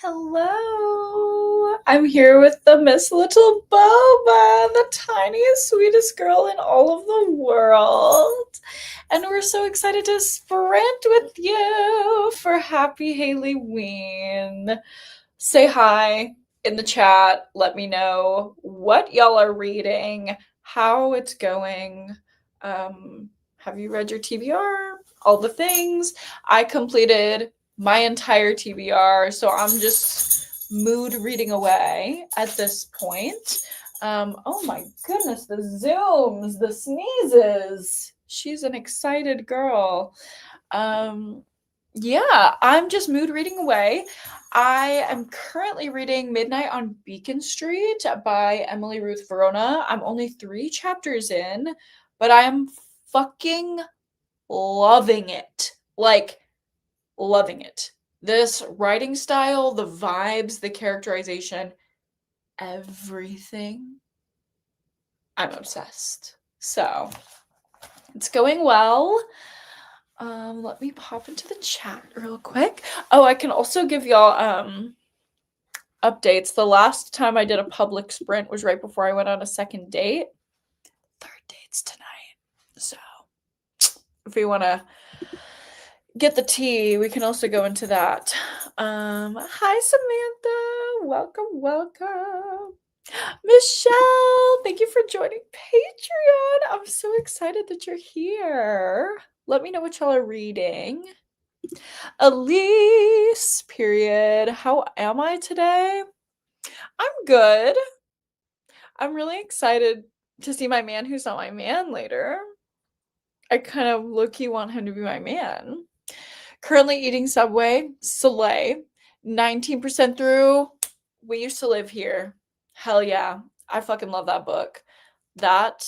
Hello, I'm here with the Miss Little Boba, the tiniest, sweetest girl in all of the world. And we're so excited to sprint with you for Happy Halloween. Say hi in the chat. Let me know what y'all are reading, how it's going. Have you read your TBR? All the things. I completed my entire TBR, so I'm just mood reading away at this point. Oh my goodness, the zooms, the sneezes. She's an excited girl. Yeah, I'm just mood reading away. I am currently reading Midnight on Beacon Street by Emily Ruth Verona. I'm only 3 chapters in, but I am fucking loving it. Like, loving it. This writing style, the vibes, the characterization, everything. I'm obsessed. So, it's going well. Let me pop into the chat real quick. Oh, I can also give y'all updates. The last time I did a public sprint was right before I went on a second date. Third date's tonight. So, if we want to get the tea, we can also go into that. Hi Samantha, welcome. Michelle, thank you for joining Patreon. I'm so excited that you're here. Let me know what y'all are reading. Elise, period. How am I today? I'm good. I'm really excited to see my man who's not my man later. I kind of low-key want him to be my man. Currently eating Subway, Soleil, 19% through. We used to live here. Hell yeah. I fucking love that book. That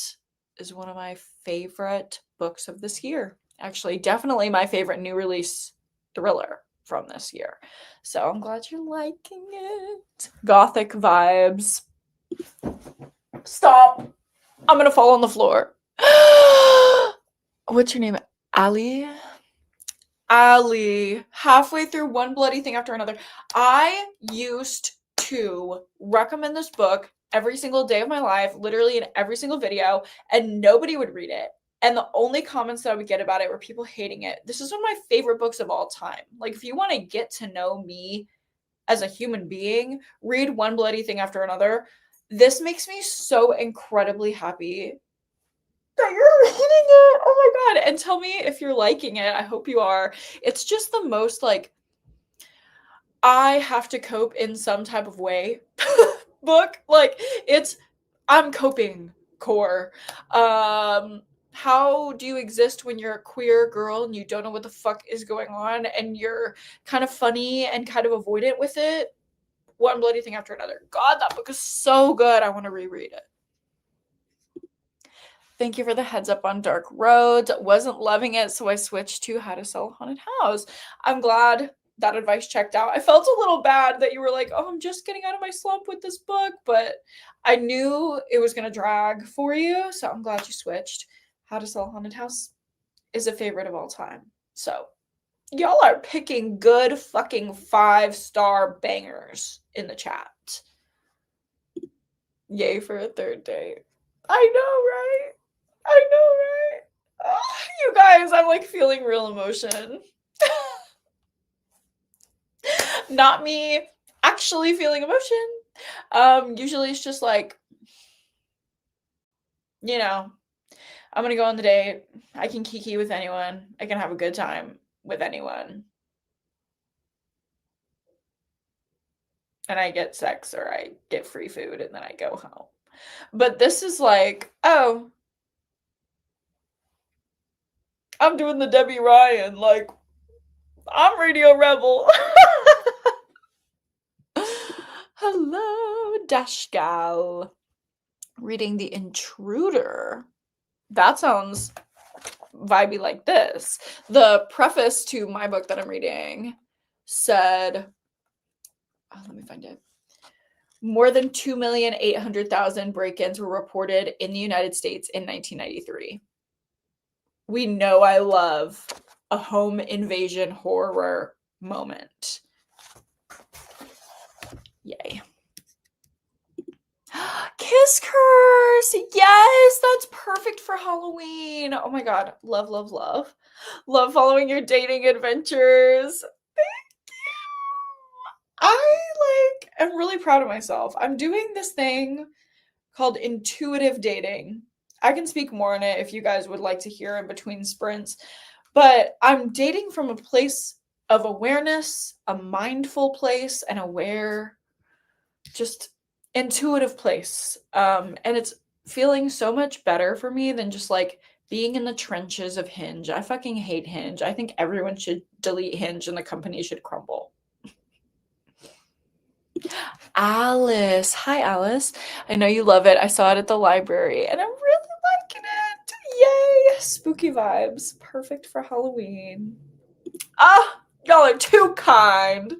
is one of my favorite books of this year. Actually, definitely my favorite new release thriller from this year. So I'm glad you're liking it. Gothic vibes. Stop. I'm gonna fall on the floor. What's your name? Ali? Ali. Halfway through One Bloody Thing After Another. I used to recommend this book every single day of my life, literally in every single video, and nobody would read it. And the only comments that I would get about it were people hating it. This is one of my favorite books of all time. Like, if you want to get to know me as a human being, read One Bloody Thing After Another. This makes me so incredibly happy that you're reading it. Oh my god. And tell me if you're liking it. I hope you are. It's just the most, like, I have to cope in some type of way book. Like, I'm coping core. How do you exist when you're a queer girl and you don't know what the fuck is going on and you're kind of funny and kind of avoidant with it? One bloody thing after another. God, that book is so good. I want to reread it. Thank you for the heads up on Dark Roads. Wasn't loving it, so I switched to How to Sell a Haunted House. I'm glad that advice checked out. I felt a little bad that you were like, oh, I'm just getting out of my slump with this book, but I knew it was going to drag for you, so I'm glad you switched. How to Sell a Haunted House is a favorite of all time. So, y'all are picking good fucking 5-star bangers in the chat. Yay for a third date. I know, right? I know, right? Oh, you guys, I'm like feeling real emotion. Not me actually feeling emotion. Usually it's just like you know, I'm gonna go on the date. I can kiki with anyone. I can have a good time with anyone. And I get sex or I get free food and then I go home. But this is like, oh, I'm doing the Debbie Ryan, like, I'm Radio Rebel. Hello, Dash Gal. Reading The Intruder. That sounds vibey like this. The preface to my book that I'm reading said, oh, let me find it. More than 2,800,000 break-ins were reported in the United States in 1993. We know I love a home invasion horror moment. Yay. Kiss Curse! Yes, that's perfect for Halloween. Oh my god. Love, love, love. Love following your dating adventures. Thank you. I am really proud of myself. I'm doing this thing called intuitive dating. I can speak more on it if you guys would like to hear in between sprints, but I'm dating from a place of awareness, a mindful place, an aware, just intuitive place. And it's feeling so much better for me than just like being in the trenches of Hinge. I fucking hate Hinge. I think everyone should delete Hinge and the company should crumble. Alice. Hi, Alice. I know you love it. I saw it at the library and I'm really liking it. Yay. Spooky vibes. Perfect for Halloween. Ah, y'all are too kind.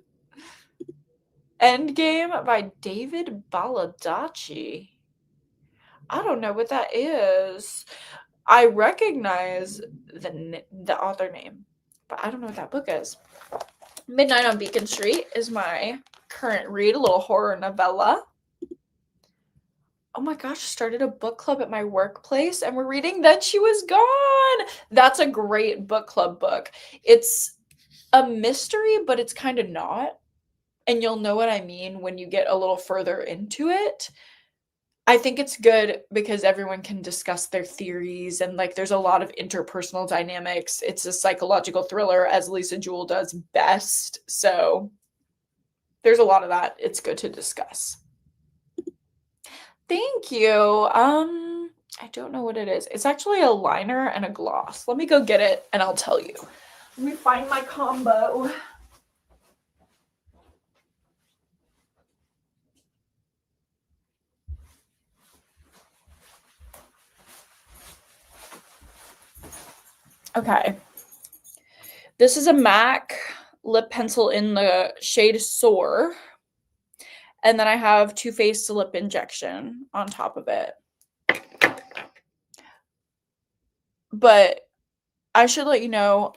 Endgame by David Baldacci. I don't know what that is. I recognize the author name, but I don't know what that book is. Midnight on Beacon Street is my current read, a little horror novella. Oh my gosh, started a book club at my workplace and we're reading Then She Was Gone. That's a great book club book. It's a mystery, but it's kind of not. And you'll know what I mean when you get a little further into it. I think it's good because everyone can discuss their theories and like there's a lot of interpersonal dynamics. It's a psychological thriller as Lisa Jewell does best. So there's a lot of that. It's good to discuss. Thank you. I don't know what it is. It's actually a liner and a gloss. Let me go get it and I'll tell you. Let me find my combo. Okay. This is a MAC lip pencil in the shade Soar. And then I have Too Faced lip injection on top of it. But I should let you know,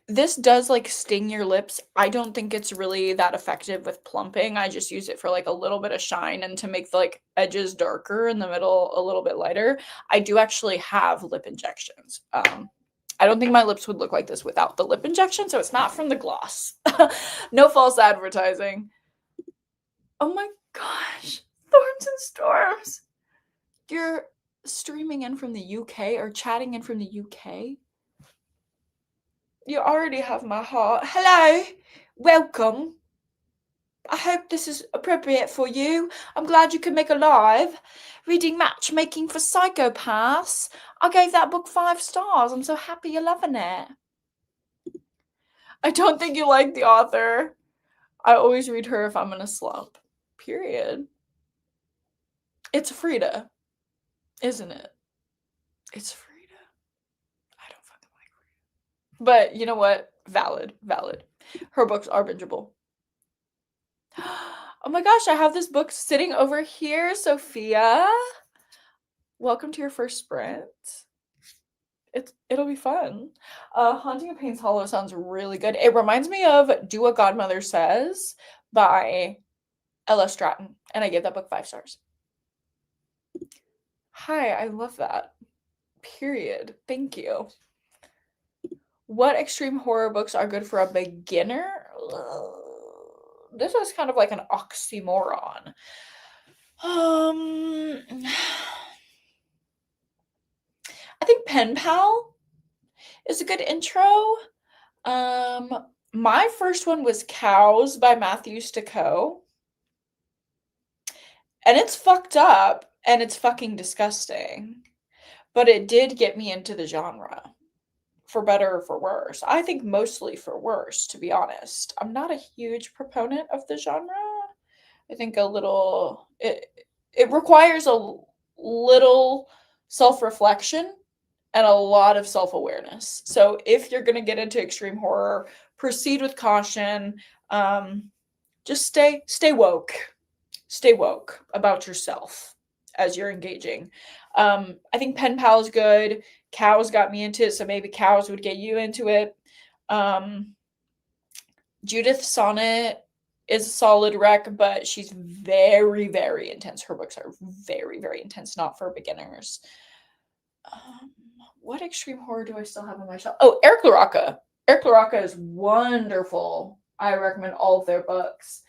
this does like sting your lips. I don't think it's really that effective with plumping. I just use it for like a little bit of shine and to make the like edges darker in the middle a little bit lighter. I do actually have lip injections. I don't think my lips would look like this without the lip injection, so it's not from the gloss. No false advertising. Oh my gosh, Thorns and Storms. You're streaming in from the UK or chatting in from the UK? You already have my heart. Hello, welcome. I hope this is appropriate for you. I'm glad you could make a live. Reading Matchmaking for Psychopaths. I gave that book 5 stars. I'm so happy you're loving it. I don't think you like the author. I always read her if I'm in a slump. Period. It's Frida, isn't it? It's Frida. I don't fucking like Frida. But you know what? Valid. Her books are bingeable. Oh my gosh, I have this book sitting over here, Sophia. Welcome to your first sprint. It'll be fun. Haunting of Payne's Hollow sounds really good. It reminds me of Do What Godmother Says by Ella Stratton, and I gave that book 5 stars. Hi, I love that. Period. Thank you. What extreme horror books are good for a beginner? This is kind of like an oxymoron. Pen Pal is a good intro. My first one was Cows by Matthew Sticco. And it's fucked up and it's fucking disgusting. But it did get me into the genre. For better or for worse. I think mostly for worse, to be honest. I'm not a huge proponent of the genre. I think it requires a little self-reflection and a lot of self-awareness. So if you're going to get into extreme horror, proceed with caution. Just stay woke. Stay woke about yourself as you're engaging. I think Pen Pal is good. Cows got me into it, so maybe Cows would get you into it. Judith Sonnet is a solid rec, but she's very, very intense. Her books are very, very intense, not for beginners. What extreme horror do I still have on my shelf? Oh, Eric LaRocca. Eric LaRocca is wonderful. I recommend all of their books.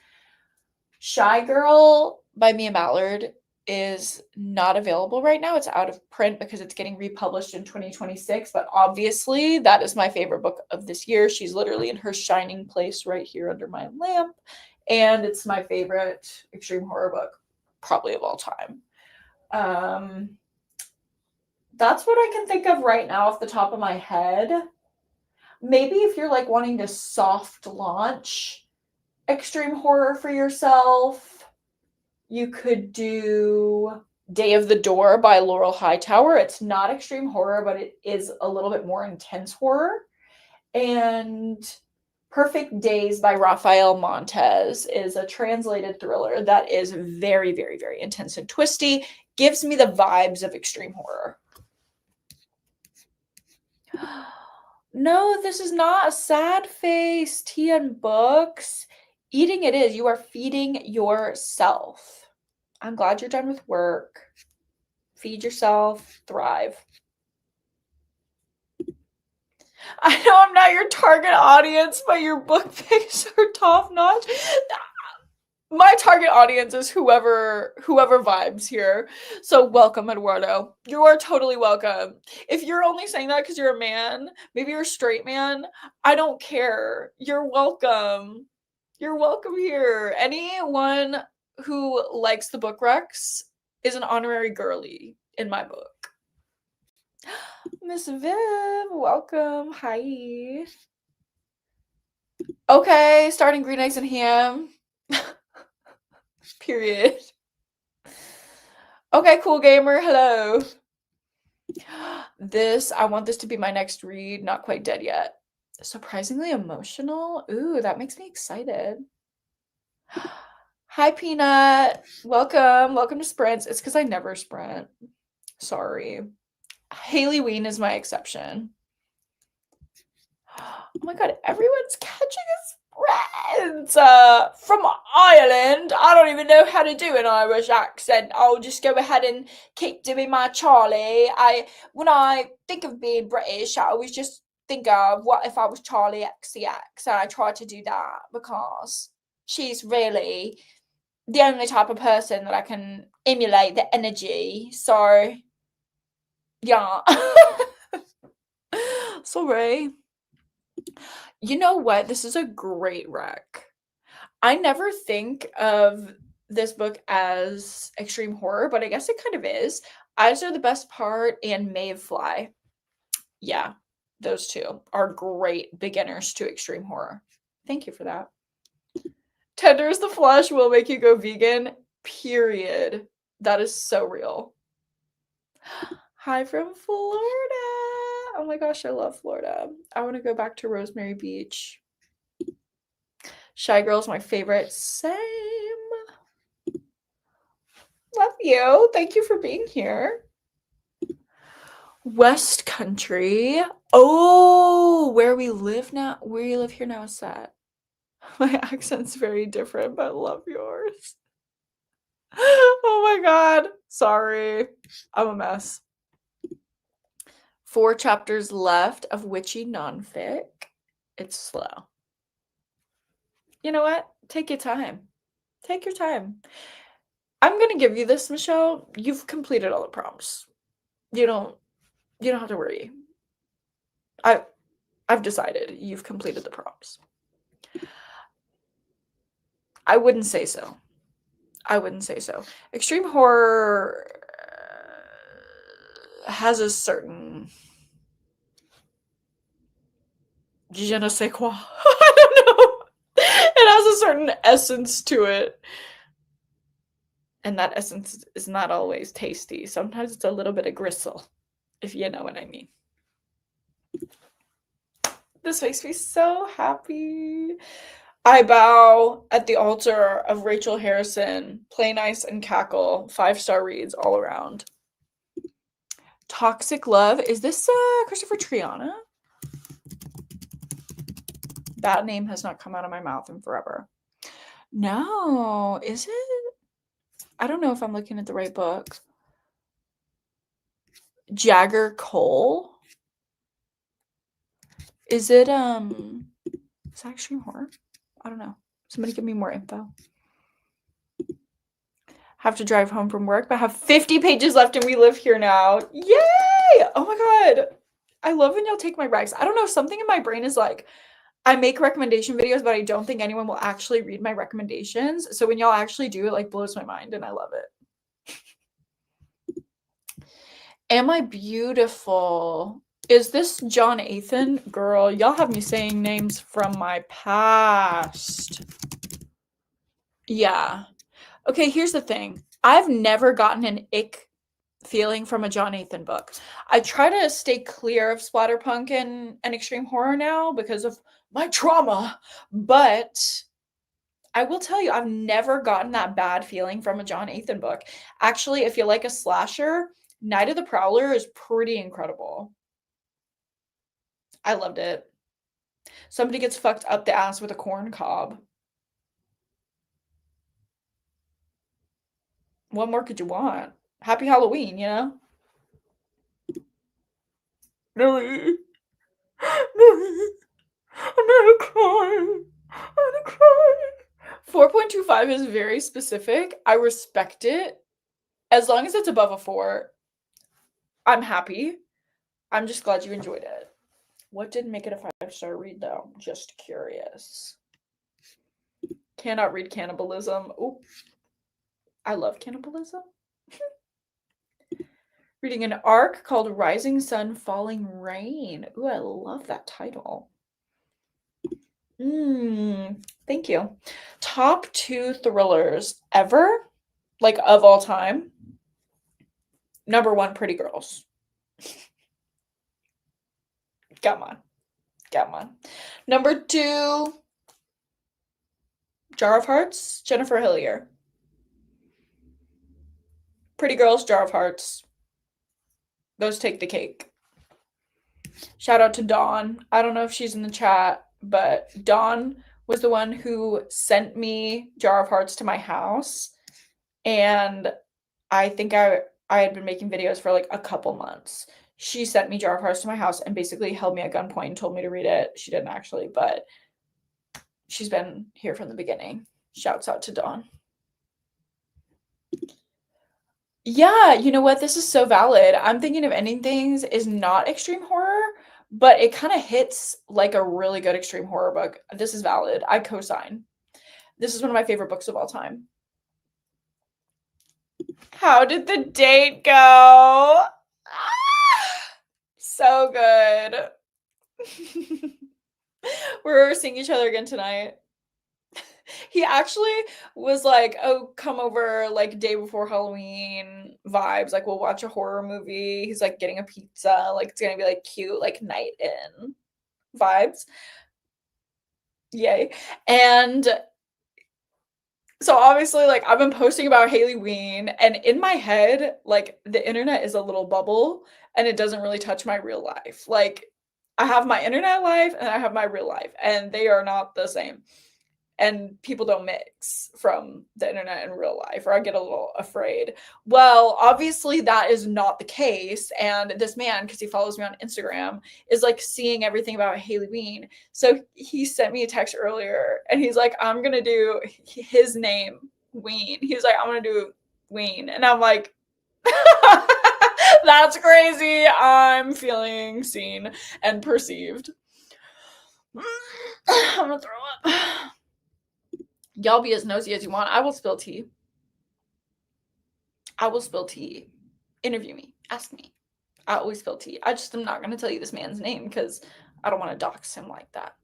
Shy Girl by Mia Mallard is not available right now. It's out of print because it's getting republished in 2026, but obviously that is my favorite book of this year. She's literally in her shining place right here under my lamp, and it's my favorite extreme horror book probably of all time. That's what I can think of right now off the top of my head. Maybe if you're like wanting to soft launch extreme horror for yourself, you could do Day of the Door by Laurel Hightower. It's not extreme horror, but it is a little bit more intense horror. And Perfect Days by Rafael Montes is a translated thriller that is very, very, very intense and twisty. Gives me the vibes of extreme horror. No, this is not a sad face. Tea and books. Eating it is. You are feeding yourself. I'm glad you're done with work. Feed yourself. Thrive. I know I'm not your target audience, but your book picks are top notch. My target audience is whoever vibes here. So welcome, Eduardo. You are totally welcome. If you're only saying that because you're a man, maybe you're a straight man, I don't care. You're welcome. You're welcome here. Anyone who likes the book recs is an honorary girly in my book. Miss Viv, welcome. Hi. Okay, starting Green Eggs and Ham. Period. Okay, cool gamer. Hello. I want this to be my next read. Not quite dead yet. Surprisingly emotional. Ooh, that makes me excited. Hi, Peanut. Welcome. Welcome to Sprints. It's because I never sprint. Sorry. Haley Ween is my exception. Oh my god, everyone's catching a sprint from Ireland. I don't even know how to do an Irish accent. I'll just go ahead and keep doing my Charlie. When I think of being British, I always just think of what if I was Charlie XCX, and I try to do that because she's really the only type of person that I can emulate the energy. So yeah. Sorry. You know what? This is a great rec. I never think of this book as extreme horror, but I guess it kind of is. Eyes Are the Best Part and Mayfly. Yeah, those two are great beginners to extreme horror. Thank you for that. Tender as the flesh will make you go vegan. Period. That is so real. Hi from Florida. Oh my gosh, I love Florida. I want to go back to Rosemary Beach. Shy Girl is my favorite. Same. Love you. Thank you for being here. West Country. Oh, where we live now. Where you live here now is set. My accent's very different, but love yours. Oh my god. Sorry. I'm a mess. 4 chapters left of witchy nonfic. It's slow. You know what? Take your time. Take your time. I'm going to give you this, Michelle. You've completed all the prompts. You don't You don't have to worry. I've decided you've completed the prompts. I wouldn't say so. I wouldn't say so. Extreme horror has a certain je ne sais quoi. I don't know. It has a certain essence to it. And that essence is not always tasty. Sometimes it's a little bit of gristle, if you know what I mean. This makes me so happy. I bow at the altar of Rachel Harrison. Play nice and cackle. 5-star reads all around. Toxic Love. Is this Christopher Triana? That name has not come out of my mouth in forever. No, is it? I don't know if I'm looking at the right book. Jagger Cole. Is it is that extreme horror? I don't know. Somebody give me more info. Have to drive home from work, but have 50 pages left and we live here now. Yay! Oh my god. I love when y'all take my recs. I don't know, something in my brain is like, I make recommendation videos, but I don't think anyone will actually read my recommendations. So when y'all actually do, it like blows my mind and I love it. Am I beautiful? Is this John Athan? Girl, y'all have me saying names from my past. Yeah. Okay, here's the thing. I've never gotten an ick feeling from a John Athan book. I try to stay clear of splatterpunk and extreme horror now because of my trauma, but I will tell you, I've never gotten that bad feeling from a John Athan book. Actually, if you like a slasher, Night of the Prowler is pretty incredible. I loved it. Somebody gets fucked up the ass with a corn cob. What more could you want? Happy Halloween, you know? Millie. Millie. I'm gonna cry. I'm gonna cry. 4.25 is very specific. I respect it. As long as it's above a 4, I'm happy. I'm just glad you enjoyed it. What did make it a 5-star read, though? Just curious. Cannot read cannibalism. Ooh. I love cannibalism. Reading an arc called Rising Sun, Falling Rain. Ooh, I love that title. Thank you. Top 2 thrillers ever, like of all time. Number 1, Pretty Girls. Come on. Come on. Number 2, Jar of Hearts, Jennifer Hillier. Pretty Girls, Jar of Hearts. Those take the cake. Shout out to Dawn. I don't know if she's in the chat, but Dawn was the one who sent me Jar of Hearts to my house. And I think I had been making videos for like a couple months. She sent me Jar of Hearts to my house and basically held me at gunpoint and told me to read it. She didn't actually, but she's been here from the beginning. Shouts out to Dawn. Yeah, you know what? This is so valid. I'm thinking of Ending Things is not extreme horror, but it kind of hits like a really good extreme horror book. This is valid. I co-sign. This is one of my favorite books of all time. How did the date go? So good. We're seeing each other again tonight. He actually was like, oh, come over like day before Halloween vibes. Like, we'll watch a horror movie. He's like getting a pizza. Like, it's gonna be like cute, like night in vibes. Yay. And so obviously, like, I've been posting about Haley Ween, and in my head, like, the internet is a little bubble and it doesn't really touch my real life. Like, I have my internet life and I have my real life, and they are not the same. And people don't mix from the internet and real life, or I get a little afraid. Well, obviously that is not the case. And this man, because he follows me on Instagram, is like seeing everything about Haley Ween. So he sent me a text earlier and he's like, I'm going to do his name, Ween. He was like, I'm going to do Ween. And I'm like, That's crazy. I'm feeling seen and perceived. I'm gonna throw up. Y'all be as nosy as you want. I will spill tea. I will spill tea. Interview me. Ask me. I always spill tea. I just am not going to tell you this man's name because I don't want to dox him like that.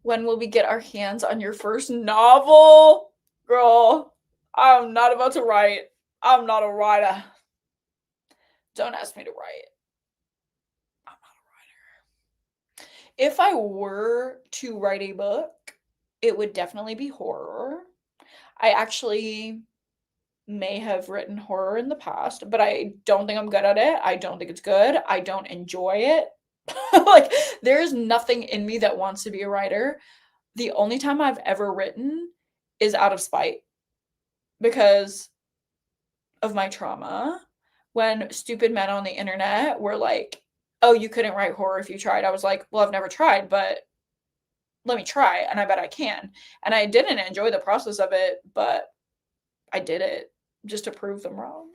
When will we get our hands on your first novel? Girl, I'm not about to write. I'm not a writer. Don't ask me to write. I'm not a writer. If I were to write a book, it would definitely be horror. I actually may have written horror in the past, but I don't think I'm good at it. I don't think it's good. I don't enjoy it. Like, there's nothing in me that wants to be a writer. The only time I've ever written is out of spite because of my trauma. When stupid men on the internet were like, oh, you couldn't write horror if you tried. I was like, well, I've never tried, but let me try, and I bet I can. And I didn't enjoy the process of it, but I did it just to prove them wrong.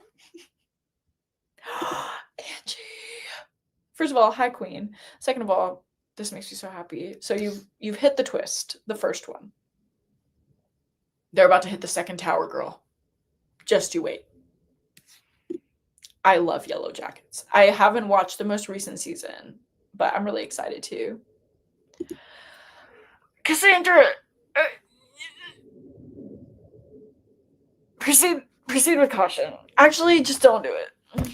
Angie. First of all, hi, Queen. Second of all, this makes me so happy. So you've hit the twist, the first one. They're about to hit the second tower, girl. Just you wait. I love Yellow Jackets. I haven't watched the most recent season, but I'm really excited too. Cassandra, proceed with caution. Actually, just don't do it.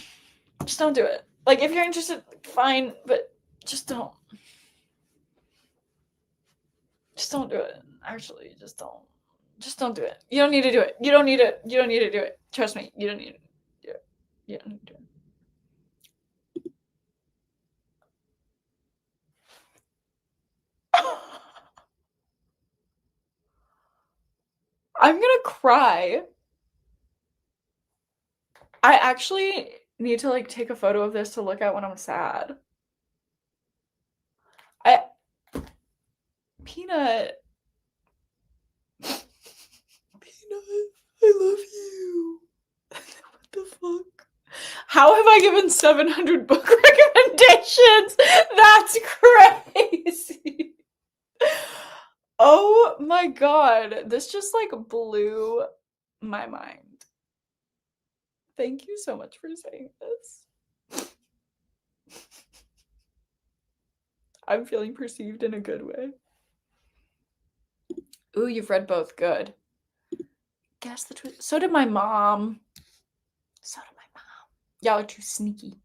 Just don't do it. Like, if you're interested, fine, but just don't. Just don't do it. Actually, just don't. Just don't do it. You don't need to do it. You don't need to do it. Trust me, you don't need to do it. You don't need to do it. I'm gonna cry. I actually need to, like, take a photo of this to look at when I'm sad. Peanut, I love you. What the fuck? How have I given 700 book recommendations? That's crazy. Oh my god. This just, like, blew my mind. Thank you so much for saying this. I'm feeling perceived in a good way. Ooh, you've read both. Good. Guess the twist. So did my mom. Y'all are too sneaky.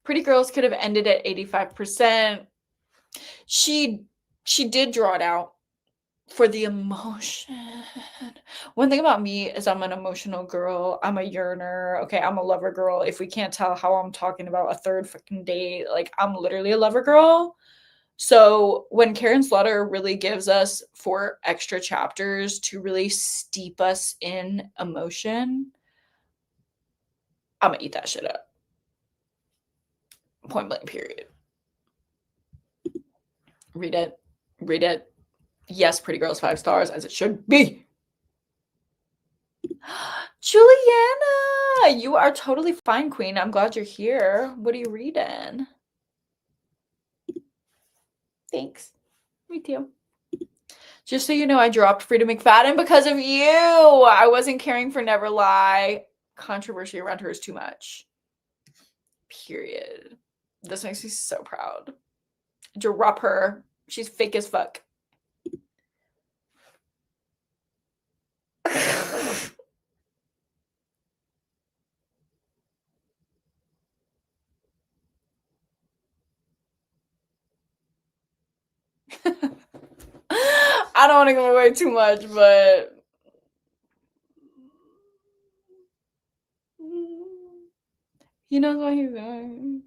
Pretty Girls could have ended at 85%. She did draw it out for the emotion. One thing about me is I'm an emotional girl. I'm a yearner. Okay, I'm a lover girl. If we can't tell how I'm talking about a third fucking date, like, I'm literally a lover girl. So when Karen Slaughter really gives us 4 extra chapters to really steep us in emotion, I'm gonna eat that shit up. Point blank, period. Read it. Yes, Pretty Girls, 5 stars, as it should be. Juliana, you are totally fine, Queen. I'm glad you're here. What are you reading? Thanks. Me too. Just so you know, I dropped Frida McFadden because of you. I wasn't caring for Never Lie. Controversy around her is too much. Period. This makes me so proud. Drop her. She's fake as fuck. I don't want to give away too much, but he knows what he's doing.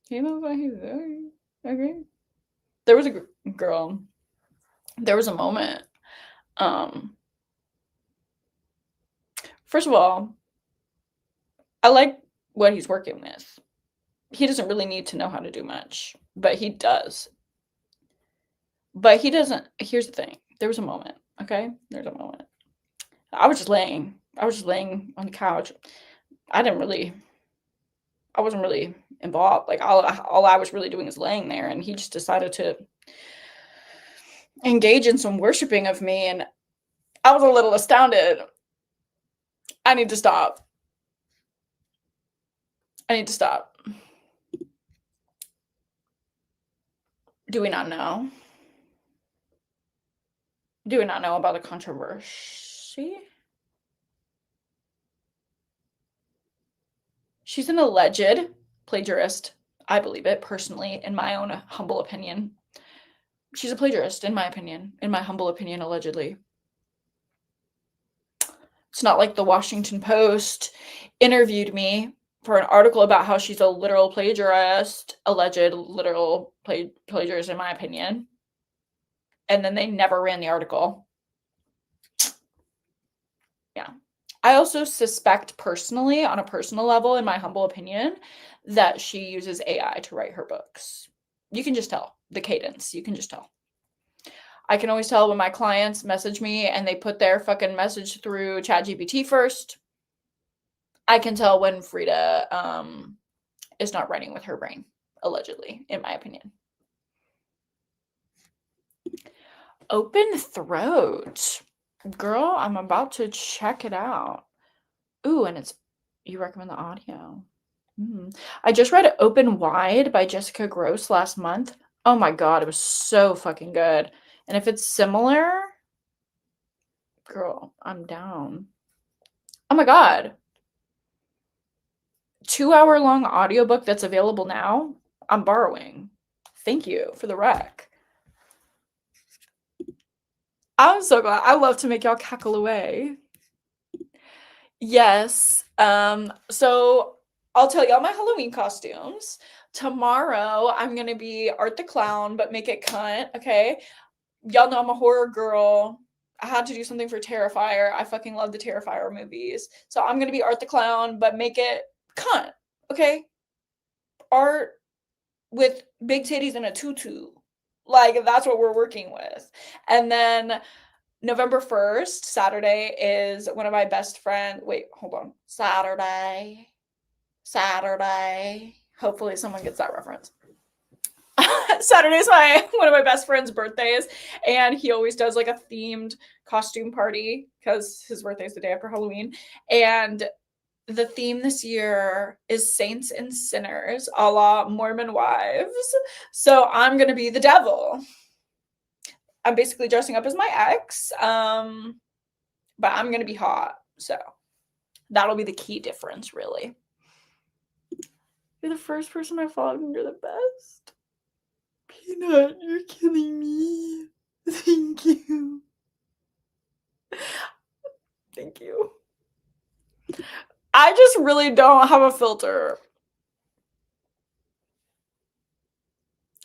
He knows what he's doing. Okay. There was a girl. There was a moment. First of all, I like what he's working with. He doesn't really need to know how to do much, but he does. But he doesn't. Here's the thing. There was a moment. Okay. There's a moment. I was just laying on the couch. I wasn't really involved. Like all I was really doing is laying there, and he just decided to engage in some worshiping of me, and I was a little astounded. I need to stop. I need to stop. Do we not know? Do we not know about the controversy? She's an alleged plagiarist. I believe it personally, in my own humble opinion. She's a plagiarist, in my opinion. In my humble opinion, allegedly. It's not like the Washington Post interviewed me for an article about how she's a literal plagiarist, alleged literal plagiarist, in my opinion. And then they never ran the article. Yeah. I also suspect personally, on a personal level, in my humble opinion, that she uses AI to write her books. You can just tell the cadence. You can just tell. I can always tell when my clients message me and they put their fucking message through ChatGPT first. I can tell when Frida is not writing with her brain, allegedly, in my opinion. Open throat. Girl, I'm about to check it out. Ooh, and you recommend the audio. I just read Open Wide by Jessica Gross last month. Oh my god, it was so fucking good. And if it's similar, girl, I'm down. Oh my god. 2-hour long audiobook that's available now. I'm borrowing. Thank you for the rec. I'm so glad. I love to make y'all cackle away. Yes. So I'll tell y'all my Halloween costumes. Tomorrow I'm gonna be Art the Clown, but make it cunt, okay? Y'all know I'm a horror girl. I had to do something for Terrifier. I fucking love the Terrifier movies. So I'm gonna be Art the Clown, but make it cunt, okay? Art with big titties and a tutu. Like, that's what we're working with. And then November 1st, Saturday, is one of my best friends. Wait, hold on. Saturday. Hopefully someone gets that reference. Saturday is one of my best friend's birthdays, and he always does like a themed costume party because his birthday is the day after Halloween. And the theme this year is Saints and Sinners, a la Mormon Wives. So I'm gonna be the devil. I'm basically dressing up as my ex, but I'm gonna be hot. So that'll be the key difference, really. You're the first person I followed, and you're the best. Peanut, you're killing me. Thank you. Thank you. I just really don't have a filter.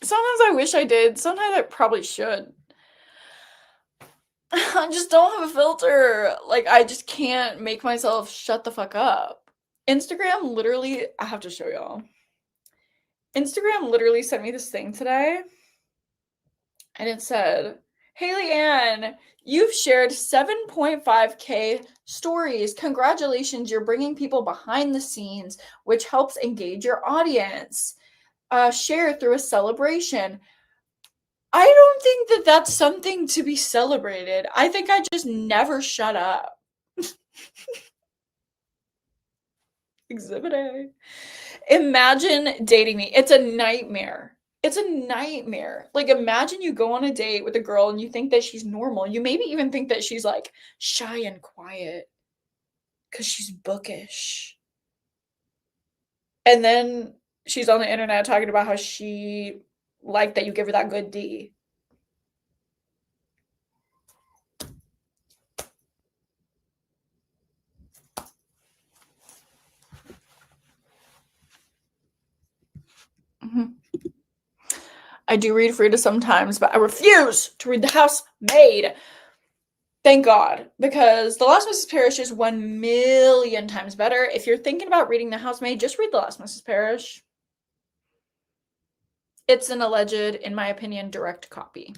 Sometimes I wish I did. Sometimes I probably should. I just don't have a filter. Like, I just can't make myself shut the fuck up. Instagram literally, I have to show y'all. Instagram literally sent me this thing today. And it said, "Hey Leanne, you've shared 7.5K stories. Congratulations, you're bringing people behind the scenes, which helps engage your audience. Share through a celebration." I don't think that that's something to be celebrated. I think I just never shut up. Exhibit A. Imagine dating me. It's a nightmare. It's a nightmare. Like, imagine you go on a date with a girl and you think that she's normal. You maybe even think that she's like shy and quiet because she's bookish. And then she's on the internet talking about how she liked that you give her that good D. I do read Frida sometimes, but I refuse to read The Housemaid. Thank God, because The Last Mrs. Parrish is 1,000,000 times better. If you're thinking about reading The Housemaid, just read The Last Mrs. Parrish. It's an alleged, in my opinion, direct copy.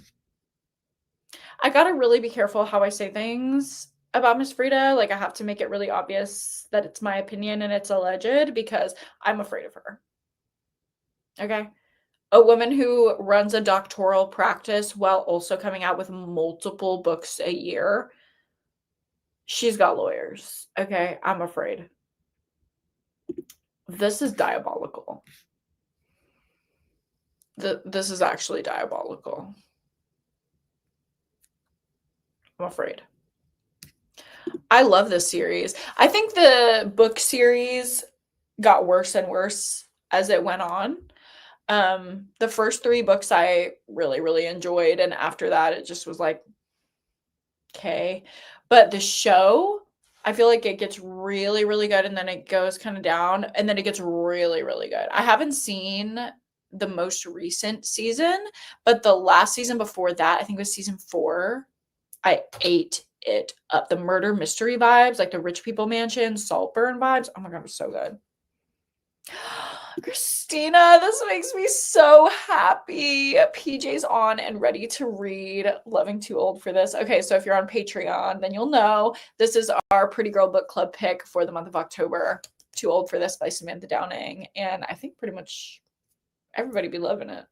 I gotta really be careful how I say things about Miss Frida. Like, I have to make it really obvious that it's my opinion and it's alleged because I'm afraid of her. Okay? A woman who runs a doctoral practice while also coming out with multiple books a year. She's got lawyers. Okay? I'm afraid. This is diabolical. This is actually diabolical. I'm afraid. I love this series. I think the book series got worse and worse as it went on. The first 3 books I really, really enjoyed, and after that, it just was like, okay. But the show, I feel like it gets really, really good, and then it goes kind of down, and then it gets really, really good. I haven't seen the most recent season, but the last season before that, I think it was season 4, I ate it up. The murder mystery vibes, like the rich people mansion, Saltburn vibes. Oh my god, it was so good. Christina, this makes me so happy. PJ's on and ready to read Loving Too Old for This. Okay, so if you're on Patreon, then you'll know this is our Pretty Girl Book Club pick for the month of October. Too Old for This by Samantha Downing. And I think pretty much everybody be loving it.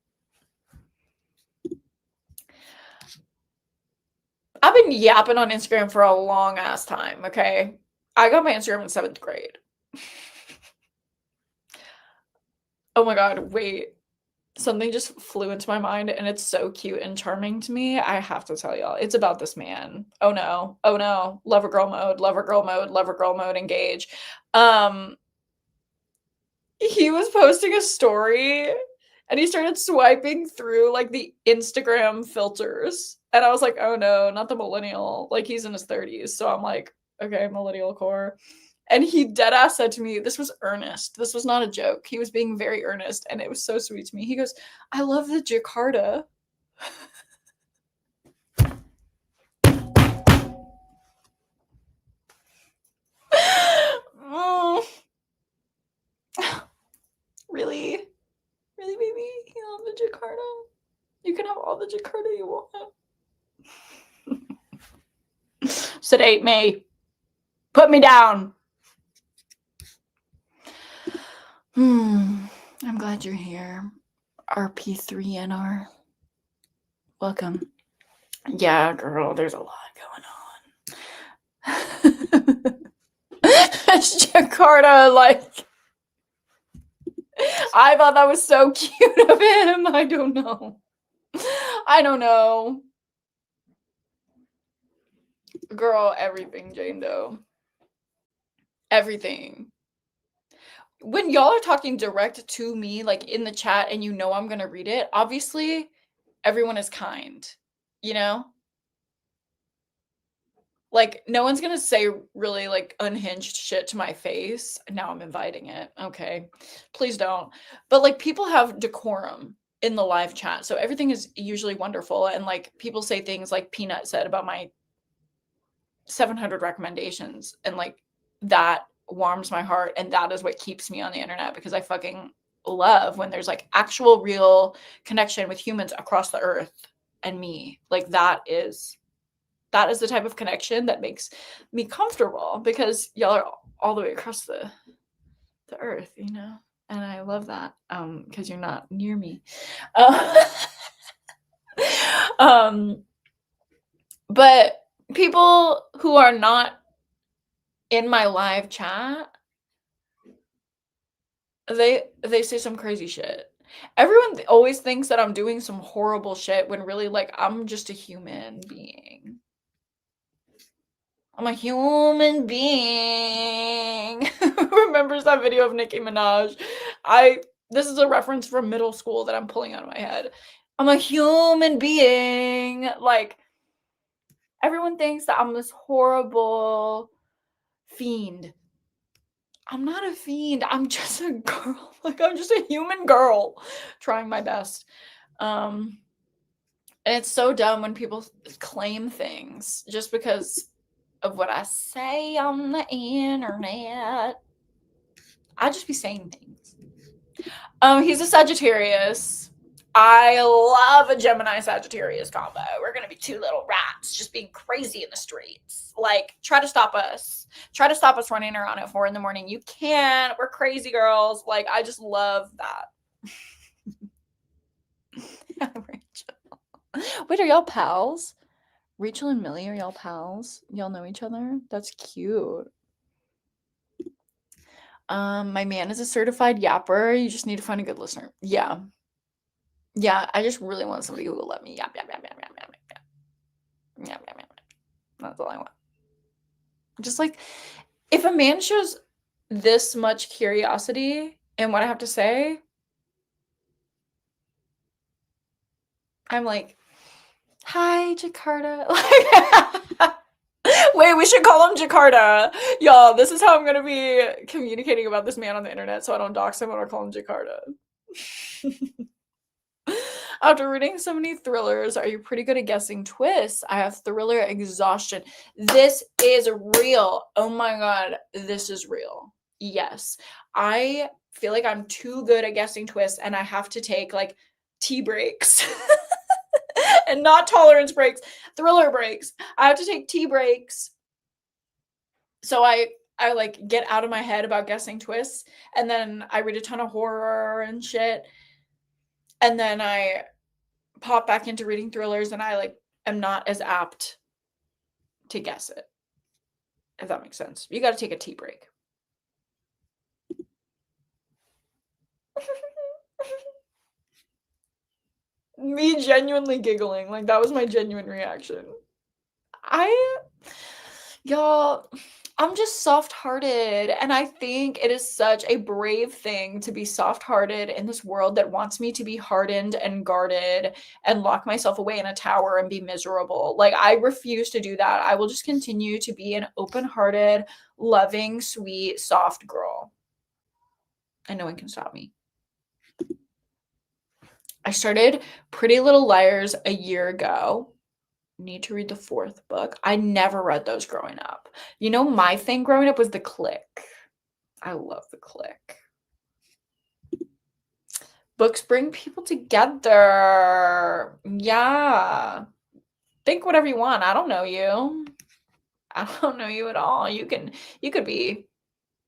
I've been yapping on Instagram for a long ass time, okay? I got my Instagram in 7th grade. Oh my god, wait. Something just flew into my mind and it's so cute and charming to me. I have to tell y'all. It's about this man. Oh no. Oh no. Lover girl mode, lover girl mode, lover girl mode, engage. He was posting a story and he started swiping through like the Instagram filters. And I was like, oh no, not the millennial. Like he's in his 30s. So I'm like, okay, millennial core. And he dead ass said to me, this was earnest. This was not a joke. He was being very earnest. And it was so sweet to me. He goes, I love the Jakarta. Oh. Really? Really, baby? You love the Jakarta? You can have all the Jakarta you want. Sedate me. Put me down. I'm glad you're here. RP3NR. Welcome. Yeah, girl, there's a lot going on. Jakarta, like, I thought that was so cute of him. I don't know. Girl, everything, Jane Doe. Everything. When y'all are talking direct to me, like in the chat, and you know I'm gonna read it, obviously everyone is kind, you know? Like, no one's gonna say really like unhinged shit to my face. Now I'm inviting it. Okay. Please don't. But like people have decorum in the live chat. So everything is usually wonderful. And like people say things like Peanut said about my 700 recommendations. And like that warms my heart. And that is what keeps me on the internet because I fucking love when there's like actual real connection with humans across the earth and me. Like that is the type of connection that makes me comfortable because y'all are all the way across the earth, you know? And I love that because you're not near me. But people who are not in my live chat, they say some crazy shit. Everyone always thinks that I'm doing some horrible shit when really like I'm just a human being. I'm a human being. Who remembers that video of Nicki Minaj? This is a reference from middle school that I'm pulling out of my head. I'm a human being. Like, everyone thinks that I'm this horrible fiend. I'm not a fiend. I'm just a girl. Like, I'm just a human girl trying my best. And it's so dumb when people claim things just because of what I say on the internet. I just be saying things. He's a Sagittarius. I love a Gemini Sagittarius combo. We're gonna be two little rats just being crazy in the streets. Like, try to stop us. Try to stop us running around at 4 a.m. You can't. We're crazy girls. Like, I just love that. Rachel. Wait, are y'all pals? Rachel and Millie, are y'all pals? Y'all know each other? That's cute. My man is a certified yapper. You just need to find a good listener. Yeah. Yeah, I just really want somebody who will let me yap, yap, yap, yap, yap, yap, yap, yap, yap, yap. That's all I want. Just like, if a man shows this much curiosity in what I have to say, I'm like, hi, Jakarta. Wait, we should call him Jakarta. Y'all, this is how I'm going to be communicating about this man on the internet so I don't dox him when I call him Jakarta. After reading so many thrillers, are you pretty good at guessing twists? I have thriller exhaustion. This is real. Oh my god, this is real. Yes. I feel like I'm too good at guessing twists and I have to take like tea breaks. And not tolerance breaks, thriller breaks. I have to take tea breaks. So I like get out of my head about guessing twists, and then I read a ton of horror and shit. And then I pop back into reading thrillers and I like am not as apt to guess it. If that makes sense. You got to take a tea break. Me genuinely giggling. Like, that was my genuine reaction. Y'all, I'm just soft-hearted, and I think it is such a brave thing to be soft-hearted in this world that wants me to be hardened and guarded and lock myself away in a tower and be miserable. Like, I refuse to do that. I will just continue to be an open-hearted, loving, sweet, soft girl. And no one can stop me. I started Pretty Little Liars a year ago. Need to read the 4th book. I never read those growing up. You know, my thing growing up was The Click. I love The Click. Books bring people together. Yeah. Think whatever you want. I don't know you. I don't know you at all. You could be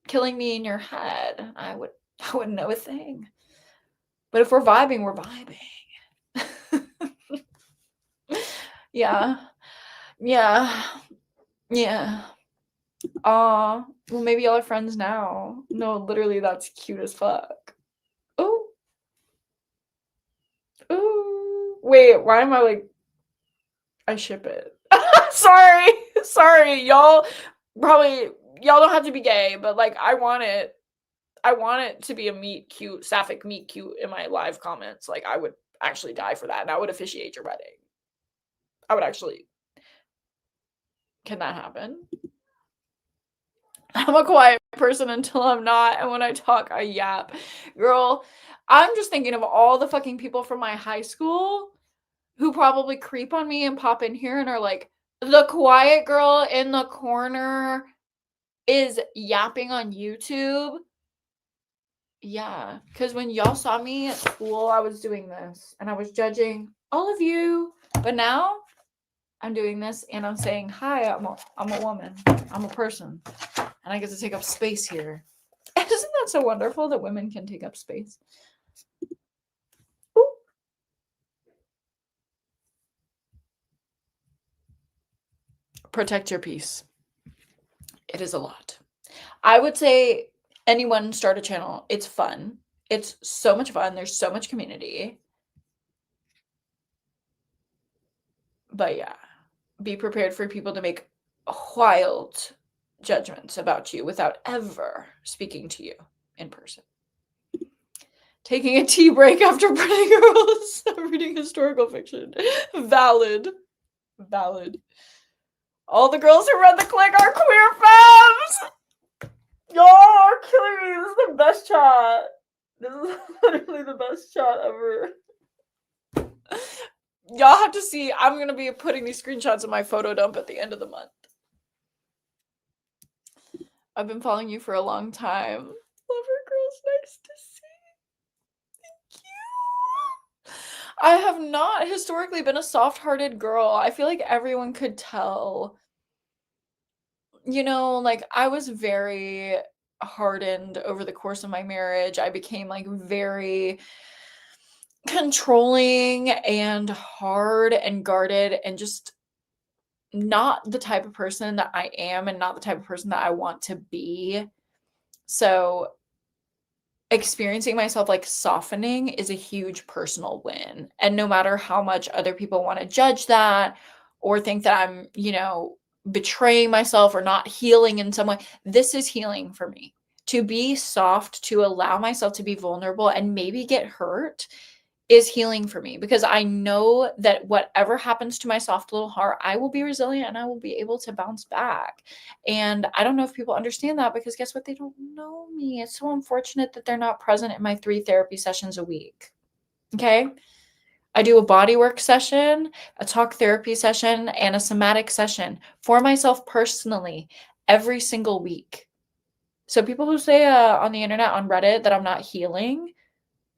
killing me in your head. I wouldn't know a thing. But if we're vibing, we're vibing. Yeah. Yeah. Yeah. Aw. Well, maybe y'all are friends now. No, literally, that's cute as fuck. Ooh. Ooh. Wait, why am I like... I ship it. Sorry. Sorry. Y'all don't have to be gay, but like, I want it to be a meet cute, sapphic meet cute in my live comments. Like, I would actually die for that, and I would officiate your wedding. I would actually... Can that happen? I'm a quiet person until I'm not, and when I talk, I yap. Girl, I'm just thinking of all the fucking people from my high school who probably creep on me and pop in here and are like, the quiet girl in the corner is yapping on YouTube. Yeah, because when y'all saw me at school, I was doing this, and I was judging all of you, but now I'm doing this, and I'm saying, hi, I'm a woman. I'm a person. And I get to take up space here. Isn't that so wonderful that women can take up space? Ooh. Protect your peace. It is a lot. I would say anyone start a channel. It's fun. It's so much fun. There's so much community. But yeah, be prepared for people to make wild judgments about you without ever speaking to you in person. Taking a tea break after Pretty Girls, reading historical fiction. Valid. All the girls who read The Click are queer femmes! Y'all are killing me. This is the best chat. This is literally the best chat ever. Y'all have to see. I'm going to be putting these screenshots in my photo dump at the end of the month. I've been following you for a long time. Love her, girls. Nice to see. Thank you. I have not historically been a soft-hearted girl. I feel like everyone could tell. Like, I was very hardened over the course of my marriage. I became, like, very controlling and hard and guarded and just not the type of person that I am and not the type of person that I want to be. So experiencing myself like softening is a huge personal win. And no matter how much other people want to judge that or think that I'm, betraying myself or not healing in some way, this is healing for me. To be soft, to allow myself to be vulnerable and maybe get hurt is healing for me because I know that whatever happens to my soft little heart, I will be resilient and I will be able to bounce back. And I don't know if people understand that because guess what? They don't know me. It's so unfortunate that they're not present in my 3 therapy sessions a week. Okay. I do a body work session, a talk therapy session, and a somatic session for myself personally every single week. So people who say on the internet, on Reddit, that I'm not healing,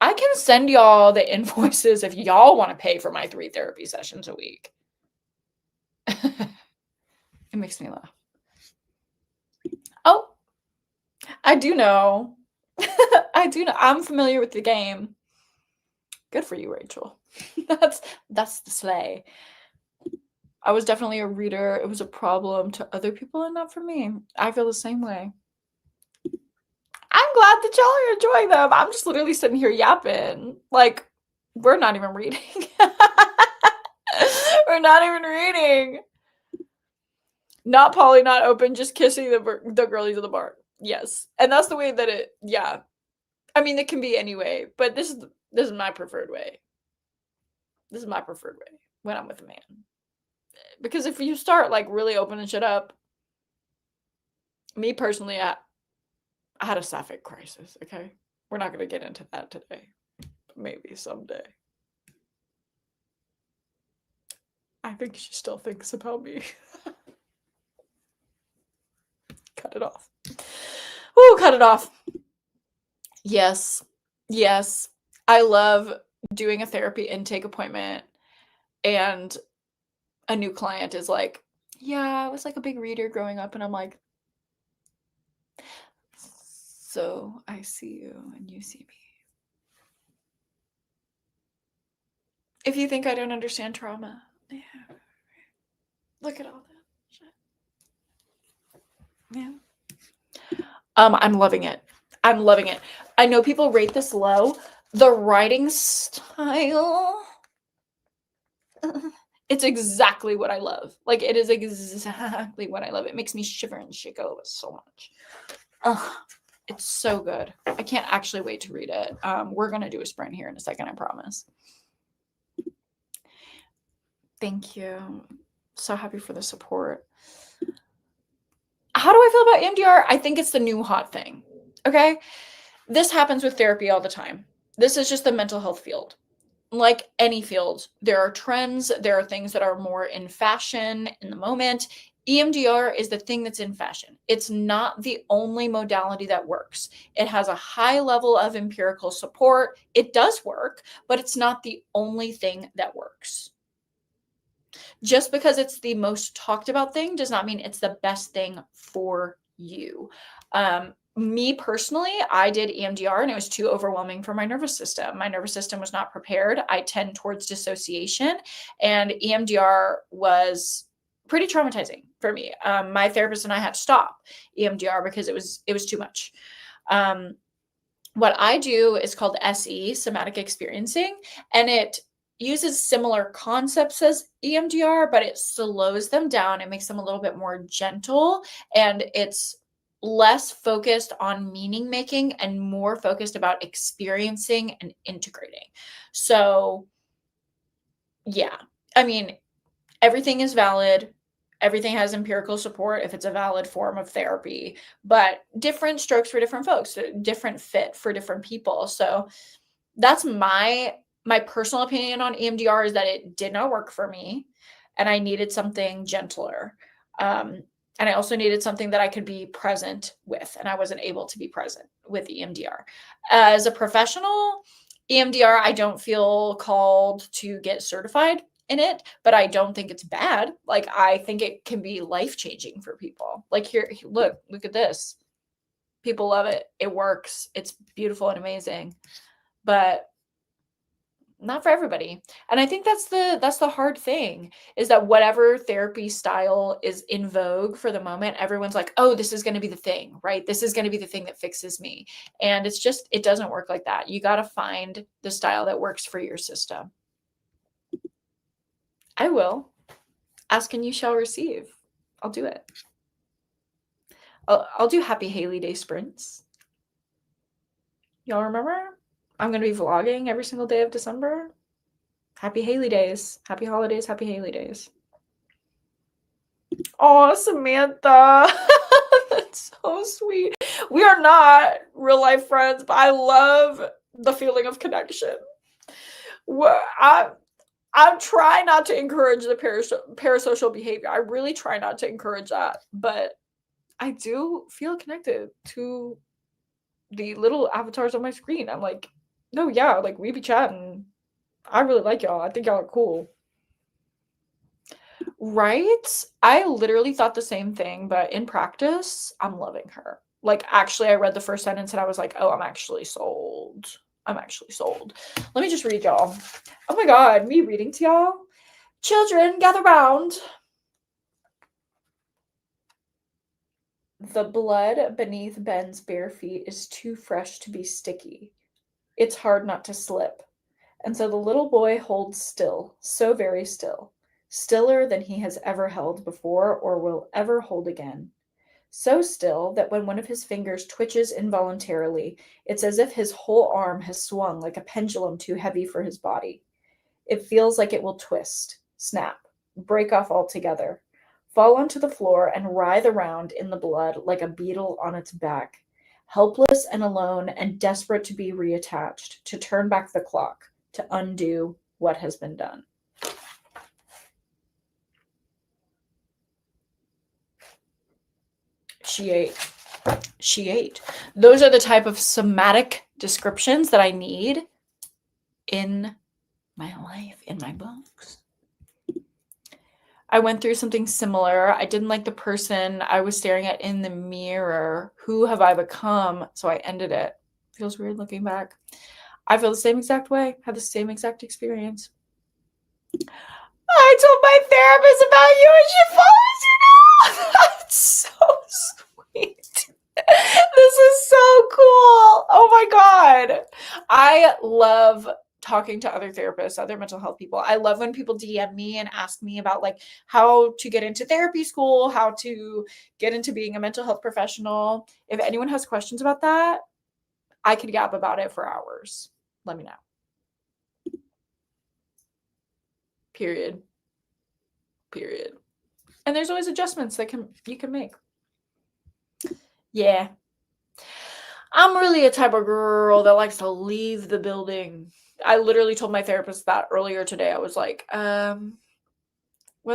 I can send y'all the invoices if y'all want to pay for my 3 therapy sessions a week. It makes me laugh. Oh, I do know. I do know. I'm familiar with the game. Good for you, Rachel. That's the slay. I was definitely a reader. It was a problem to other people and not for me. I feel the same way. I'm glad that y'all are enjoying them. I'm just literally sitting here yapping. Like, we're not even reading. We're not even reading. Not Polly, not open, just kissing the girlies at the bar. Yes. And that's the way that yeah. I mean, it can be anyway, but this is my preferred way. This is my preferred way when I'm with a man. Because if you start like really opening shit up, me personally, I had a sapphic crisis, okay? We're not going to get into that today. Maybe someday. I think she still thinks about me. Cut it off. Ooh, cut it off. Yes. Yes. I love doing a therapy intake appointment and a new client is like, yeah, I was like a big reader growing up. And I'm like, so I see you and you see me. If you think I don't understand trauma, yeah. Look at all that shit. Yeah. I'm loving it. I'm loving it. I know people rate this low. The writing style, it's exactly what I love. Like, it is exactly what I love. It makes me shiver and shake over so much. It's so good. I can't actually wait to read it. We're going to do a sprint here in a second, I promise. Thank you. So happy for the support. How do I feel about EMDR? I think it's the new hot thing. Okay? This happens with therapy all the time. This is just the mental health field. Like any field, there are trends, there are things that are more in fashion in the moment. EMDR is the thing that's in fashion. It's not the only modality that works. It has a high level of empirical support. It does work, but it's not the only thing that works. Just because it's the most talked about thing does not mean it's the best thing for you. Me personally, I did EMDR and it was too overwhelming for my nervous system. My nervous system was not prepared. I tend towards dissociation, and EMDR was pretty traumatizing for me. My therapist and I had to stop EMDR because it was too much. What I do is called SE, somatic experiencing, and it uses similar concepts as EMDR, but it slows them down. It makes them a little bit more gentle, and it's less focused on meaning making and more focused about experiencing and integrating. So, yeah, I mean, everything is valid. Everything has empirical support if it's a valid form of therapy, but different strokes for different folks, different fit for different people. So that's my personal opinion on EMDR is that it did not work for me and I needed something gentler. And I also needed something that I could be present with, and I wasn't able to be present with EMDR. As a professional, EMDR, I don't feel called to get certified in it, but I don't think it's bad. Like, I think it can be life-changing for people. Like, here, look at this. People love it. It works. It's beautiful and amazing, but not for everybody. And I think that's the hard thing, is that whatever therapy style is in vogue for the moment, everyone's like, "Oh, this is going to be the thing, right? This is going to be the thing that fixes me." And it's just, it doesn't work like that. You got to find the style that works for your system. I will. Ask and you shall receive. I'll do it. I'll do Happy Haley Day sprints. Y'all remember? I'm going to be vlogging every single day of December. Happy Haley Days. Happy holidays. Happy Haley Days. Oh, Samantha. That's so sweet. We are not real life friends, but I love the feeling of connection. I'm trying not to encourage the parasocial behavior. I really try not to encourage that, but I do feel connected to the little avatars on my screen. I'm like, no, yeah, like we be chatting. I really like y'all. I think y'all are cool. Right? I literally thought the same thing, but in practice, I'm loving her. Like, actually, I read the first sentence and I was like, oh, I'm actually sold. I'm actually sold. Let me just read y'all. Oh my God, me reading to y'all. Children, gather round. The blood beneath Ben's bare feet is too fresh to be sticky. It's hard not to slip. And so the little boy holds still, so very still, stiller than he has ever held before or will ever hold again. So still that when one of his fingers twitches involuntarily, it's as if his whole arm has swung like a pendulum too heavy for his body. It feels like it will twist, snap, break off altogether, fall onto the floor and writhe around in the blood like a beetle on its back, helpless and alone and desperate to be reattached, to turn back the clock, to undo what has been done. She ate. She ate. Those are the type of somatic descriptions that I need in my life, in my books. I went through something similar. I didn't like the person I was staring at in the mirror. Who have I become? So I ended it. Feels weird looking back. I feel the same exact way. Had the same exact experience. I told my therapist about you and she follows you now. That's so sweet. This is so cool. Oh my God. I love talking to other therapists, other mental health people. I love when people DM me and ask me about like how to get into therapy school, how to get into being a mental health professional. If anyone has questions about that, I could gab about it for hours. Let me know. Period. And there's always adjustments that you can make. Yeah. I'm really a type of girl that likes to leave the building. I literally told my therapist that earlier today. I was like, one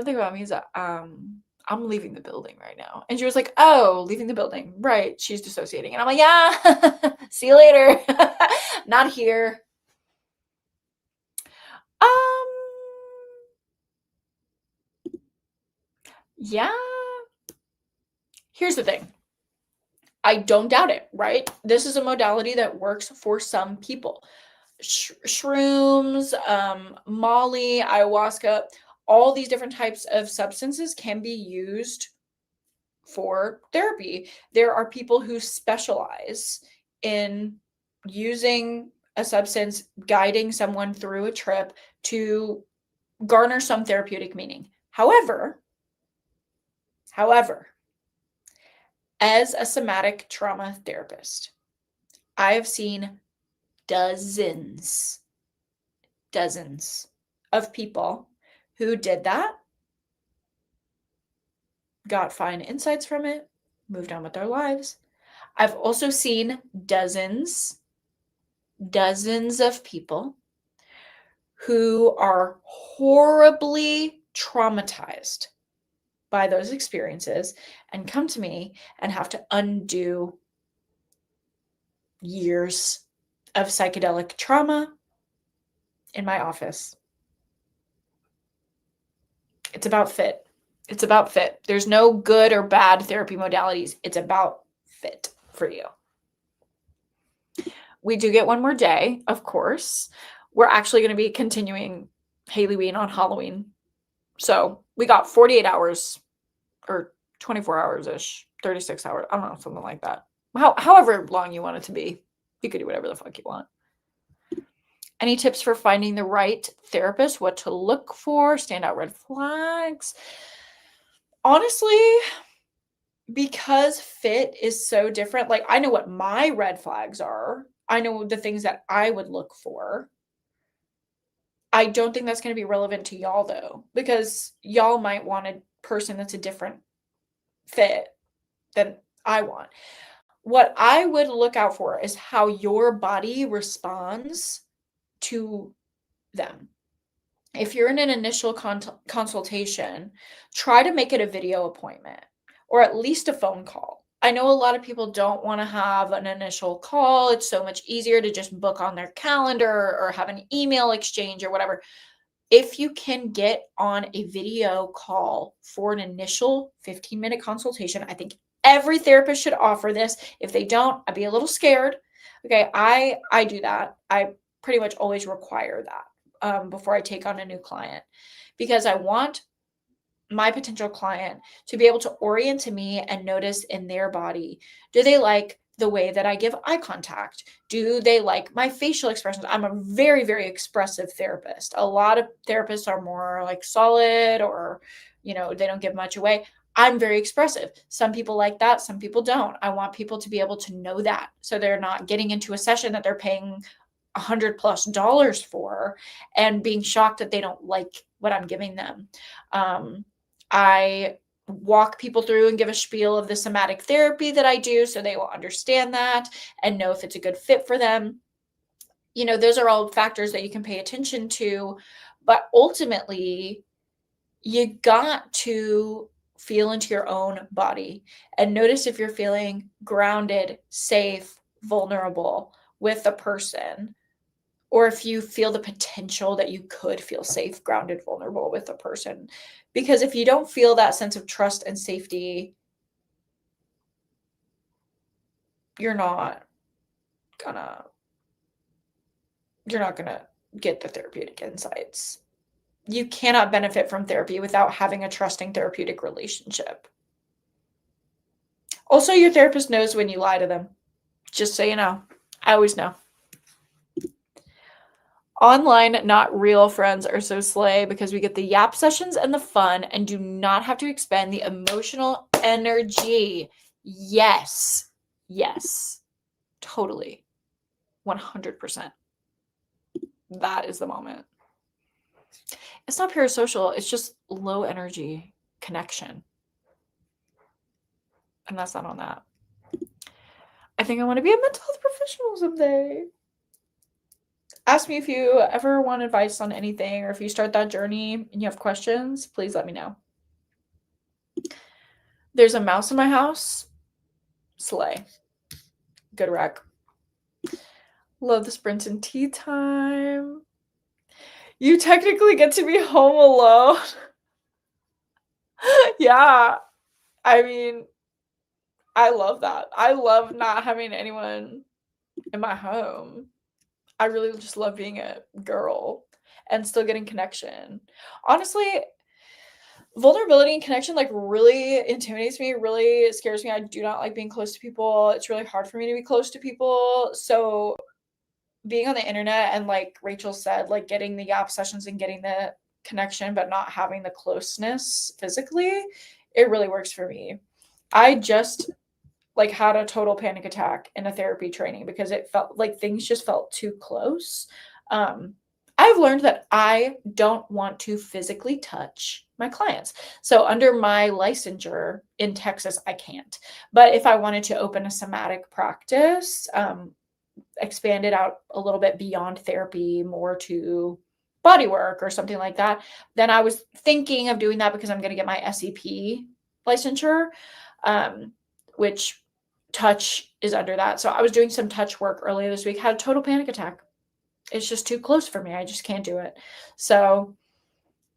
thing about me is that I'm leaving the building right now. And she was like, oh, leaving the building. Right. She's dissociating. And I'm like, yeah, see you later. Not here. Yeah. Here's the thing. I don't doubt it, right? This is a modality that works for some people. Shrooms, Molly, ayahuasca, all these different types of substances can be used for therapy. There are people who specialize in using a substance, guiding someone through a trip to garner some therapeutic meaning. However, as a somatic trauma therapist, I have seen dozens of people who did that, got fine insights from it, moved on with their lives. I've also seen dozens of people who are horribly traumatized by those experiences and come to me and have to undo years of psychedelic trauma, in my office. It's about fit. It's about fit. There's no good or bad therapy modalities. It's about fit for you. We do get one more day, of course. We're actually going to be continuing Halloween on Halloween. So we got 48 hours or 24 hours-ish, 36 hours. I don't know, something like that. However long you want it to be. You could do whatever the fuck you want. Any tips for finding the right therapist? What to look for? Standout red flags? Honestly, because fit is so different, like I know what my red flags are. I know the things that I would look for. I don't think that's going to be relevant to y'all though, because y'all might want a person that's a different fit than I want. What I would look out for is how your body responds to them. If you're in an initial consultation, try to make it a video appointment or at least a phone call. I know a lot of people don't want to have an initial call. It's so much easier to just book on their calendar or have an email exchange or whatever. If you can get on a video call for an initial 15-minute consultation, I think every therapist should offer this. If they don't, I'd be a little scared. Okay, I do that. I pretty much always require that before I take on a new client, because I want my potential client to be able to orient to me and notice in their body, do they like the way that I give eye contact? Do they like my facial expressions? I'm a very, very expressive therapist. A lot of therapists are more like solid or, they don't give much away. I'm very expressive. Some people like that. Some people don't. I want people to be able to know that. So they're not getting into a session that they're paying $100+ for and being shocked that they don't like what I'm giving them. I walk people through and give a spiel of the somatic therapy that I do so they will understand that and know if it's a good fit for them. Those are all factors that you can pay attention to, but ultimately you got to feel into your own body and notice if you're feeling grounded, safe, vulnerable with a person, or if you feel the potential that you could feel safe, grounded, vulnerable with a person. Because if you don't feel that sense of trust and safety, you're not gonna get the therapeutic insights. You cannot benefit from therapy without having a trusting therapeutic relationship. Also, your therapist knows when you lie to them. Just so you know. I always know. Online, not real friends are so slay because we get the yap sessions and the fun and do not have to expend the emotional energy. Yes. Yes. Totally. 100%. That is the moment. It's not parasocial. It's just low energy connection. And that's not on that. I think I want to be a mental health professional someday. Ask me if you ever want advice on anything, or if you start that journey and you have questions, please let me know. There's a mouse in my house. Slay. Good rec. Love the sprints and tea time. You technically get to be home alone. Yeah. I mean, I love that. I love not having anyone in my home. I really just love being a girl and still getting connection. Honestly, vulnerability and connection really intimidates me, really scares me. I do not like being close to people. It's really hard for me to be close to people. So being on the internet and like Rachel said, getting the yap sessions and getting the connection, but not having the closeness physically, it really works for me. I just had a total panic attack in a therapy training because it felt like things just felt too close. I've learned that I don't want to physically touch my clients. So under my licensure in Texas, I can't. But if I wanted to open a somatic practice, expand it out a little bit beyond therapy, more to body work or something like that, then I was thinking of doing that because I'm going to get my SEP licensure, which touch is under that. So I was doing some touch work earlier this week, had a total panic attack. It's just too close for me. I just can't do it. So,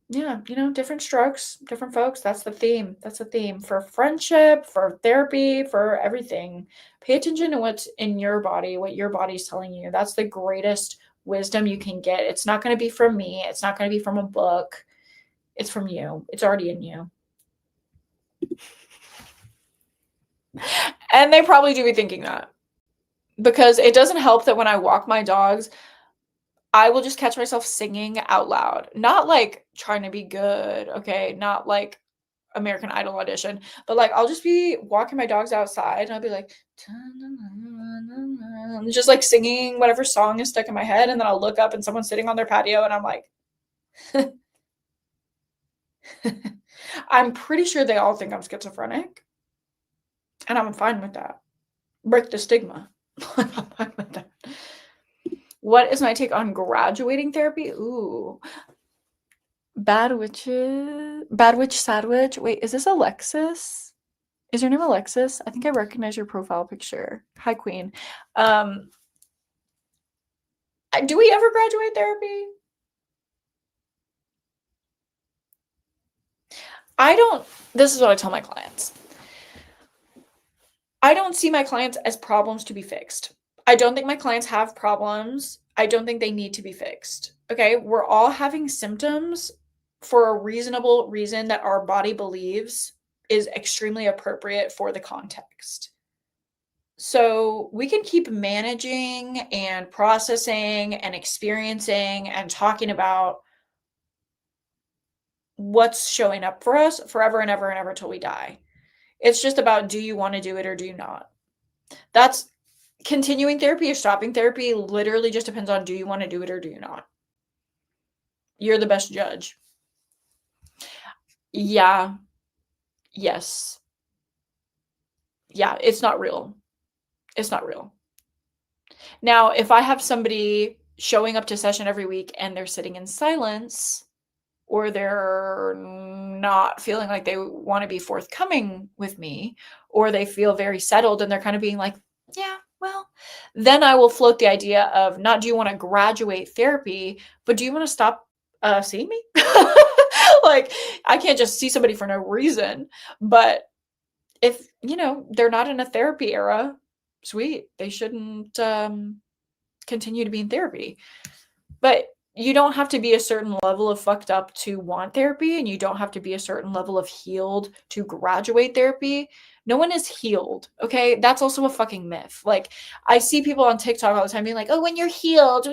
yeah, different strokes, different folks. That's the theme. That's the theme for friendship, for therapy, for everything. Pay attention to what's in your body, what your body's telling you. That's the greatest wisdom you can get. It's not going to be from me. It's not going to be from a book. It's from you. It's already in you. And they probably do be thinking that, because it doesn't help that when I walk my dogs, I will just catch myself singing out loud. Not like trying to be good, okay? Not like American Idol audition, but like I'll just be walking my dogs outside and I'll be like, just like singing whatever song is stuck in my head. And then I'll look up and someone's sitting on their patio and I'm like, I'm pretty sure they all think I'm schizophrenic. And I'm fine with that. Break the stigma. I'm fine with that. What is my take on graduating therapy? Ooh. Bad Witch, Sad Witch. Wait, is this Alexis? Is your name Alexis? I think I recognize your profile picture. Hi, Queen. Do we ever graduate therapy? This is what I tell my clients. I don't see my clients as problems to be fixed. I don't think my clients have problems. I don't think they need to be fixed. Okay, we're all having symptoms for a reasonable reason that our body believes is extremely appropriate for the context. So we can keep managing and processing and experiencing and talking about what's showing up for us forever and ever and ever till we die. It's just about, do you want to do it or do you not? That's continuing therapy or stopping therapy literally just depends on, do you want to do it or do you not? You're the best judge. Yeah. Yes. Yeah, it's not real. It's not real. Now, if I have somebody showing up to session every week and they're sitting in silence, or they're not feeling like they want to be forthcoming with me, or they feel very settled and they're kind of being like, yeah, well, then I will float the idea of, not do you want to graduate therapy, but do you want to stop seeing me? Like, I can't just see somebody for no reason. But if, they're not in a therapy era, sweet, they shouldn't continue to be in therapy. But you don't have to be a certain level of fucked up to want therapy, and you don't have to be a certain level of healed to graduate therapy. No one is healed, okay? That's also a fucking myth. Like, I see people on TikTok all the time being like, oh, when you're healed.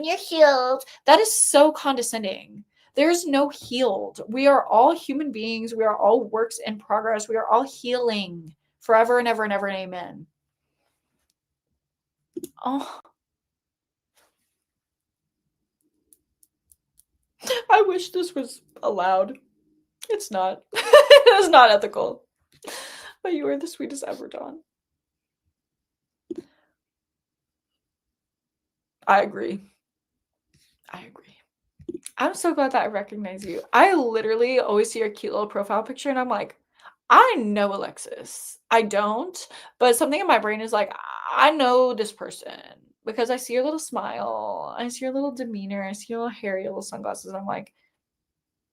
That is so condescending. There's no healed. We are all human beings. We are all works in progress. We are all healing forever and ever and ever and amen. Oh, I wish this was allowed. It's not. It is not ethical. But you are the sweetest ever, Dawn. I agree. I'm so glad that I recognize you. I literally always see your cute little profile picture and I'm like, I know Alexis. I don't, but something in my brain is like, I know this person because I see your little smile. I see your little demeanor. I see your little hair, your little sunglasses. I'm like,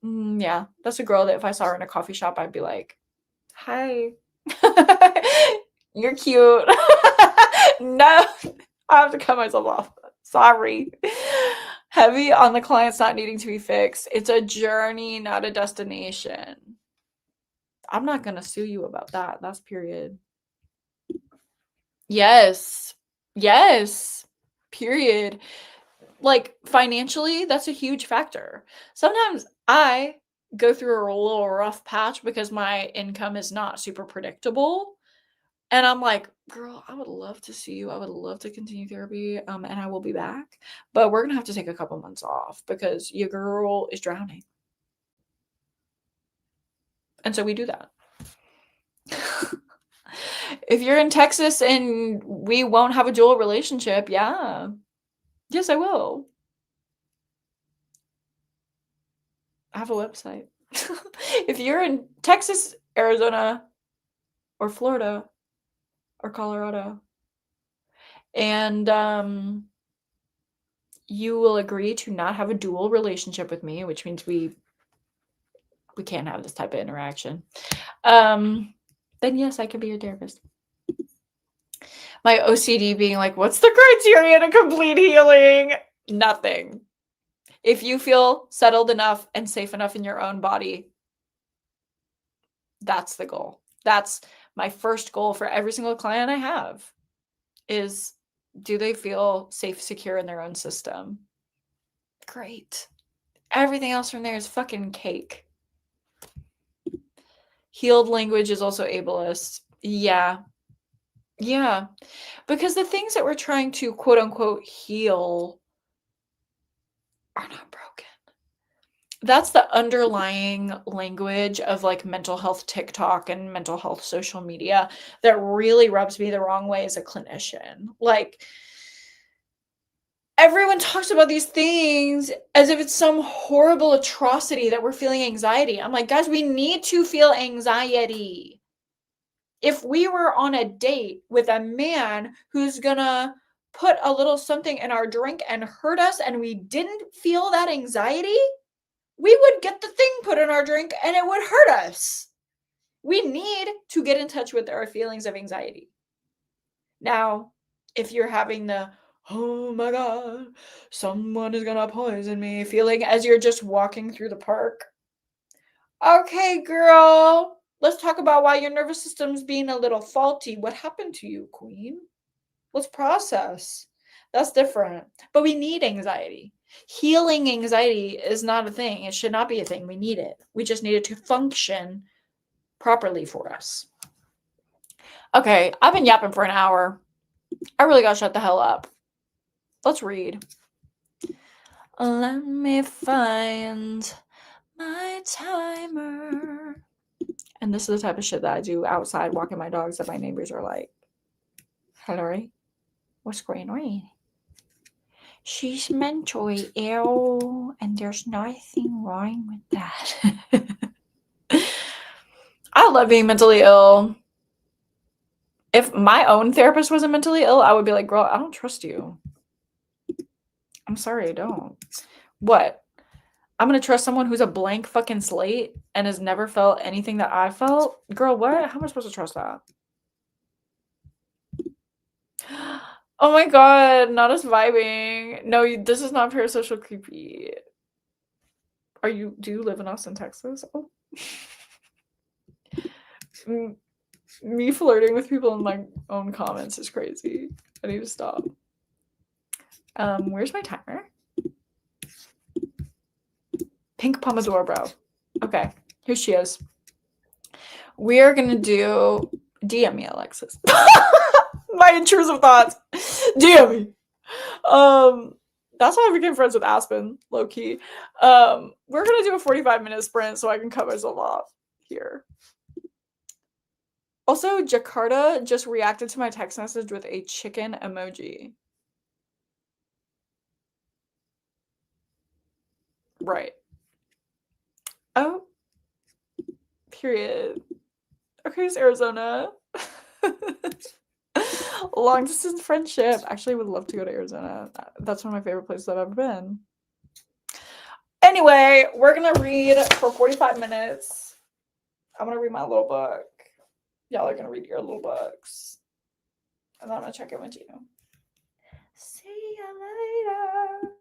yeah, that's a girl that if I saw her in a coffee shop, I'd be like, hi. You're cute. No, I have to cut myself off. Sorry. Heavy on the clients not needing to be fixed. It's a journey, not a destination. I'm not going to sue you about that. That's period. Yes. Yes. Period. Like, financially, that's a huge factor. Sometimes I go through a little rough patch because my income is not super predictable. And I'm like, girl, I would love to see you. I would love to continue therapy. And I will be back. But we're going to have to take a couple months off because your girl is drowning. And so we do that. If you're in Texas and we won't have a dual relationship, yeah. Yes, I will. I have a website. If you're in Texas, Arizona, or Florida, or Colorado, and you will agree to not have a dual relationship with me, which means we can't have this type of interaction, then yes, I could be your therapist. My OCD being like, what's the criteria to complete healing? Nothing. If you feel settled enough and safe enough in your own body, that's the goal. That's my first goal for every single client I have is, do they feel safe, secure in their own system? Great. Everything else from there is fucking cake. Healed language is also ableist. Yeah. Yeah. Because the things that we're trying to quote unquote heal are not broken. That's the underlying language of like mental health TikTok and mental health social media that really rubs me the wrong way as a clinician. Like, everyone talks about these things as if it's some horrible atrocity that we're feeling anxiety. I'm like, guys, we need to feel anxiety. If we were on a date with a man who's gonna put a little something in our drink and hurt us and we didn't feel that anxiety, we would get the thing put in our drink and it would hurt us. We need to get in touch with our feelings of anxiety. Now, if you're having the, oh my God, someone is gonna poison me feeling as you're just walking through the park, okay, girl, let's talk about why your nervous system's being a little faulty. What happened to you, queen? Let's process. That's different. But we need anxiety. Healing anxiety is not a thing. It should not be a thing. We need it. We just need it to function properly for us. Okay, I've been yapping for an hour. I really gotta shut the hell up. Let's read. Let me find my timer. And this is the type of shit that I do outside walking my dogs that my neighbors are like, Hillary, what's going on? She's mentally ill, and there's nothing wrong with that. I love being mentally ill. If my own therapist wasn't mentally ill, I would be like, girl, I don't trust you. I'm sorry, I don't. What? I'm gonna trust someone who's a blank fucking slate and has never felt anything that I felt? Girl, what? How am I supposed to trust that? Oh my god, not us vibing. No, this is not parasocial creepy. Do you live in Austin, Texas? Oh. Me flirting with people in my own comments is crazy. I need to stop. Where's my timer? Pink Pomodoro bro. Okay, here she is. We are gonna do DM me, Alexis. My intrusive thoughts. DM me. That's how I became friends with Aspen, low key. We're gonna do a 45-minute sprint so I can cut myself off here. Also, Jakarta just reacted to my text message with a chicken emoji. Right. Oh. Period. Okay, it's Arizona. Long distance friendship. Actually, I would love to go to Arizona. That's one of my favorite places I've ever been. Anyway, we're gonna read for 45 minutes. I'm gonna read my little book. Y'all are gonna read your little books. And then I'm gonna check in with you. See ya later.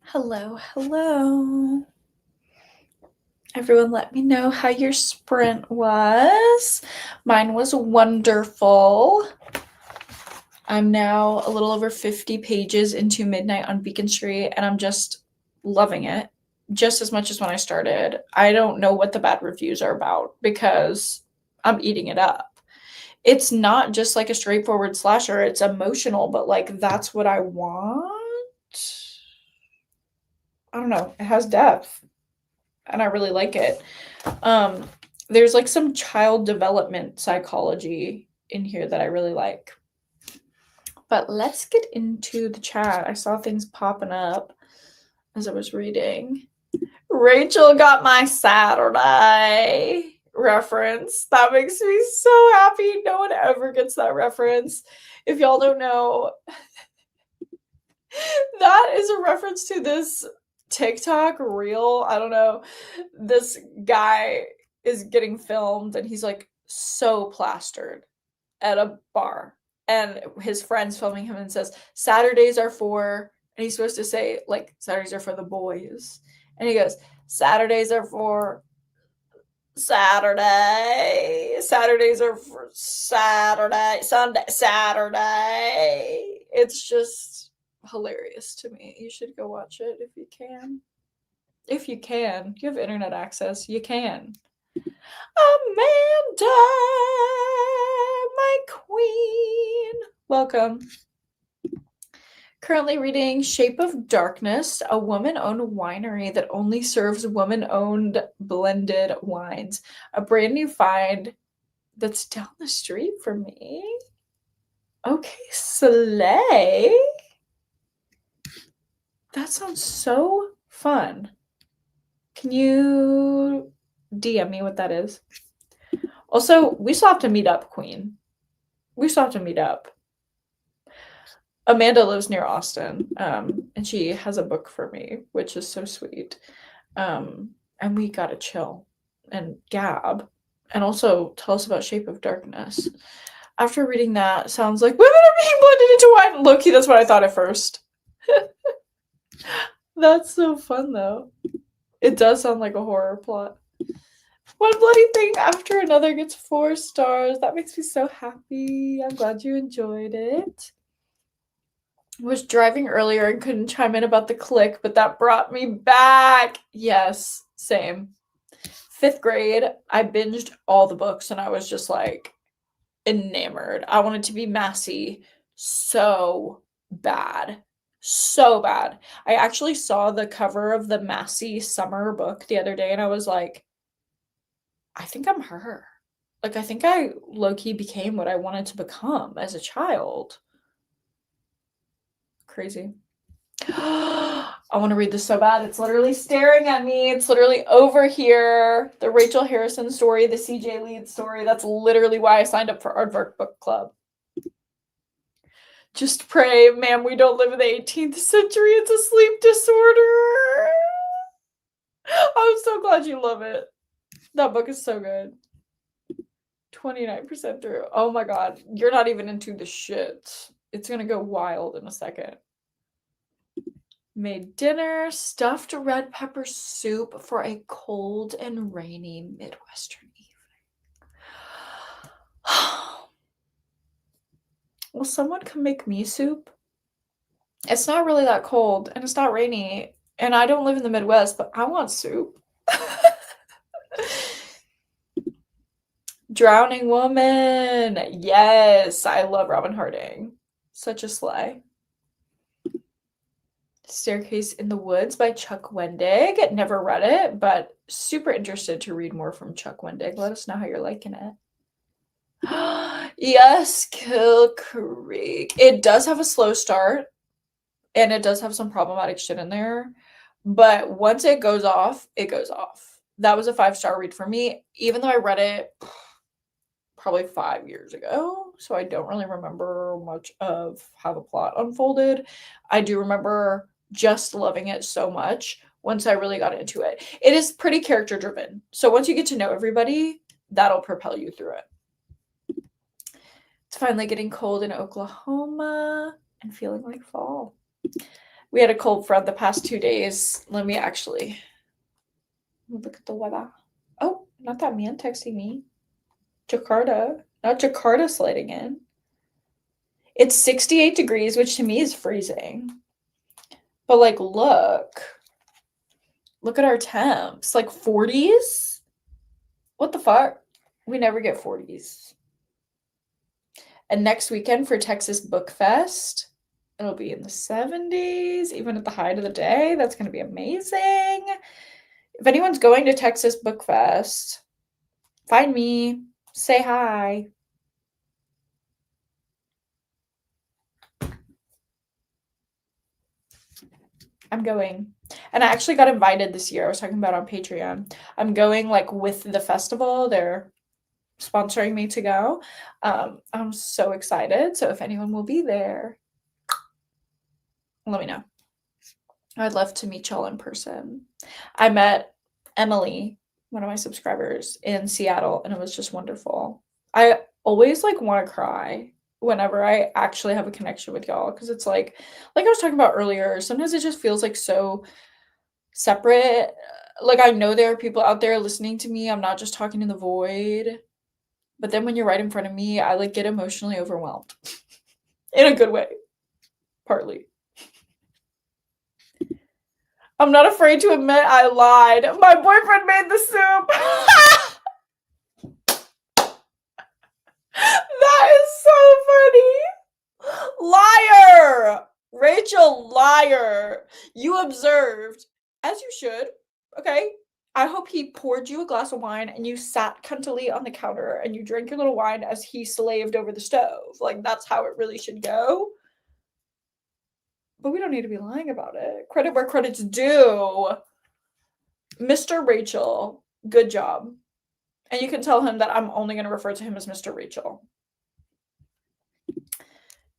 Hello, hello. Everyone, let me know how your sprint was. Mine was wonderful. I'm now a little over 50 pages into Midnight on Beacon Street, and I'm just loving it just as much as when I started. I don't know what the bad reviews are about because I'm eating it up. It's not just like a straightforward slasher, it's emotional, but like that's what I want. I don't know. It has depth and I really like it. Um, there's like some child development psychology in here that I really like. But let's get into the chat. I saw things popping up as I was reading. Rachel got my Saturday reference. That makes me so happy. No one ever gets that reference. If y'all don't know, that is a reference to this TikTok reel. I don't know. This guy is getting filmed and he's like so plastered at a bar. And his friend's filming him and says, Saturdays are for, and he's supposed to say, like, Saturdays are for the boys. And he goes, Saturdays are for Saturday. Saturdays are for Saturday. Sunday. Saturday. It's just hilarious to me. You should go watch it if you can. If you can. You have internet access. You can. Amanda, my queen. Welcome. Currently reading Shape of Darkness, a woman-owned winery that only serves woman-owned blended wines. A brand new find that's down the street from me. Okay, slay. That sounds so fun. Can you DM me what that is? Also, we still have to meet up, queen. We still have to meet up. Amanda lives near Austin, and she has a book for me, which is so sweet. And we gotta chill and gab, and also tell us about Shape of Darkness. After reading that, sounds like women are being blended into wine. Low-key, that's what I thought at first. That's so fun, though. It does sound like a horror plot. One bloody thing after another gets 4 stars. That makes me so happy. I'm glad you enjoyed it. Was driving earlier and couldn't chime in about the click, but that brought me back. Yes, same. 5th grade, I binged all the books and I was just like enamored. I wanted to be Massey so bad. So bad. I actually saw the cover of the Massey summer book the other day and I was like, I think I'm her. Like, I think I low-key became what I wanted to become as a child. Crazy. I want to read this so bad. It's literally staring at me. It's literally over here. The Rachel Harrison story, the CJ Leeds story. That's literally why I signed up for Aardvark Book Club. Just pray, ma'am, we don't live in the 18th century. It's a sleep disorder. I'm so glad you love it. That book is so good. 29% through. Oh my god. You're not even into the shit. It's gonna go wild in a second. Made dinner, stuffed red pepper soup for a cold and rainy Midwestern evening. Will someone come make me soup? It's not really that cold and it's not rainy and I don't live in the Midwest, but I want soup. Drowning Woman. Yes, I love Robin Harding. Such a slay. Staircase in the Woods by Chuck Wendig. Never read it, but super interested to read more from Chuck Wendig. Let us know how you're liking it. Yes, Kill Creek. It does have a slow start, and it does have some problematic shit in there, but once it goes off, it goes off. That was a 5-star read for me, even though I read it probably 5 years ago, so I don't really remember much of how the plot unfolded. I do remember just loving it so much once I really got into it. It is pretty character driven, so once you get to know everybody, that'll propel you through it. It's finally getting cold in Oklahoma and feeling like fall. We had a cold front the past 2 days. Let me actually look at the weather. Oh, not that man texting me. Jakarta. Not Jakarta sliding in. It's 68 degrees, which to me is freezing. But like, look at our temps. Like 40s? What the fuck? We never get 40s. And next weekend for Texas Book Fest, it'll be in the 70s, even at the height of the day. That's going to be amazing. If anyone's going to Texas Book Fest, find me, say hi. I'm going. And I actually got invited this year. I was talking about on Patreon. I'm going like with the festival. They're sponsoring me to go. I'm so excited. So if anyone will be there, let me know. I'd love to meet y'all in person. I met Emily, one of my subscribers, in Seattle, and it was just wonderful. I always like want to cry whenever I actually have a connection with y'all, because it's like I was talking about earlier, sometimes it just feels like so separate. Like I know there are people out there listening to me. I'm not just talking in the void. But then when you're right in front of me, I like get emotionally overwhelmed. In a good way. Partly. I'm not afraid to admit I lied. My boyfriend made the soup. That is so funny. Liar! Rachel, liar. You observed, as you should, okay? I hope he poured you a glass of wine and you sat cuntily on the counter and you drank your little wine as he slaved over the stove. Like, that's how it really should go. But we don't need to be lying about it. Credit where credit's due. Mr. Rachel, good job. And you can tell him that I'm only going to refer to him as Mr. Rachel.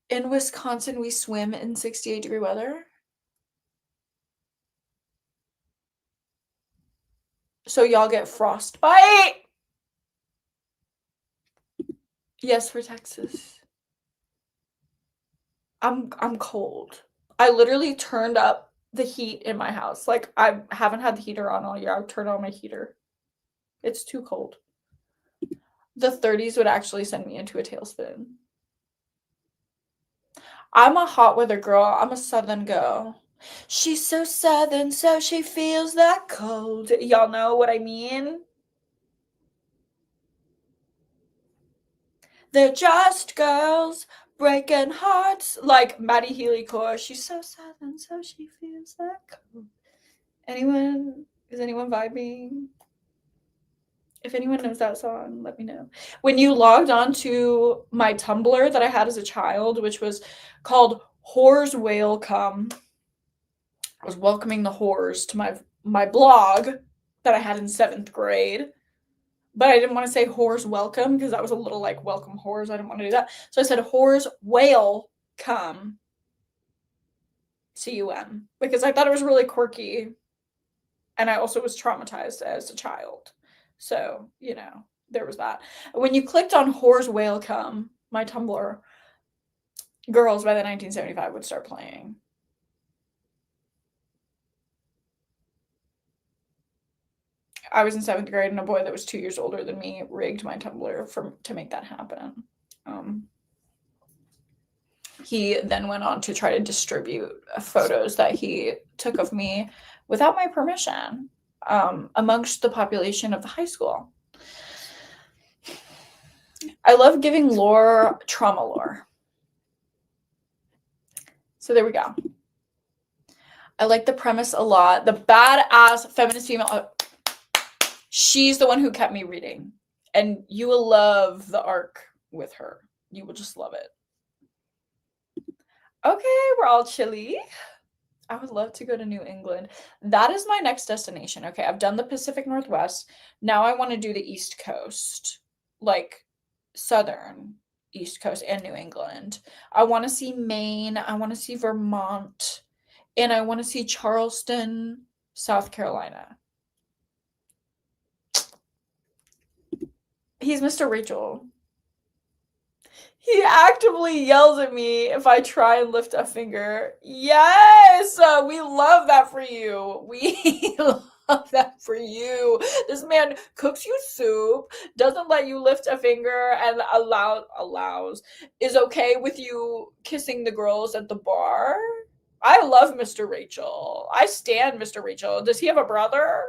In Wisconsin, we swim in 68-degree weather. So y'all get frostbite? Yes, for Texas. I'm cold. I literally turned up the heat in my house. Like, I haven't had the heater on all year. I've turned on my heater. It's too cold. The 30s would actually send me into a tailspin. I'm a hot weather girl. I'm a southern girl. She's so southern, so she feels that cold. Y'all know what I mean? They're just girls breaking hearts. Like Maddie Healy Core. She's so southern, so she feels that cold. Anyone? Is anyone vibing? If anyone knows that song, let me know. When you logged on to my Tumblr that I had as a child, which was called Whores Whale Come, I was welcoming the whores to my blog that I had in 7th grade. But I didn't want to say whores welcome because that was a little like welcome whores. I didn't want to do that. So I said whores whale come. CUM. Because I thought it was really quirky. And I also was traumatized as a child. So, you know, there was that. When you clicked on whores whale come, my Tumblr, Girls by the 1975 would start playing. I was in 7th grade and a boy that was 2 years older than me rigged my Tumblr to make that happen. He then went on to try to distribute photos that he took of me without my permission amongst the population of the high school. I love giving lore, trauma lore. So there we go. I like the premise a lot. The badass feminist female, she's the one who kept me reading. And you will love the arc with her. You will just love it. Okay, we're all chilly. I would love to go to New England. That is my next destination. Okay, I've done the Pacific Northwest. Now I want to do the East Coast, like southern East Coast and New England. I want to see Maine. I want to see Vermont. And I want to see Charleston, South Carolina. He's Mr. Rachel. He actively yells at me if I try and lift a finger. Yes, we love that for you. We love that for you. This man cooks you soup, doesn't let you lift a finger, and allows is okay with you kissing the girls at the bar. I love Mr. Rachel. I stand Mr. Rachel. Does he have a brother?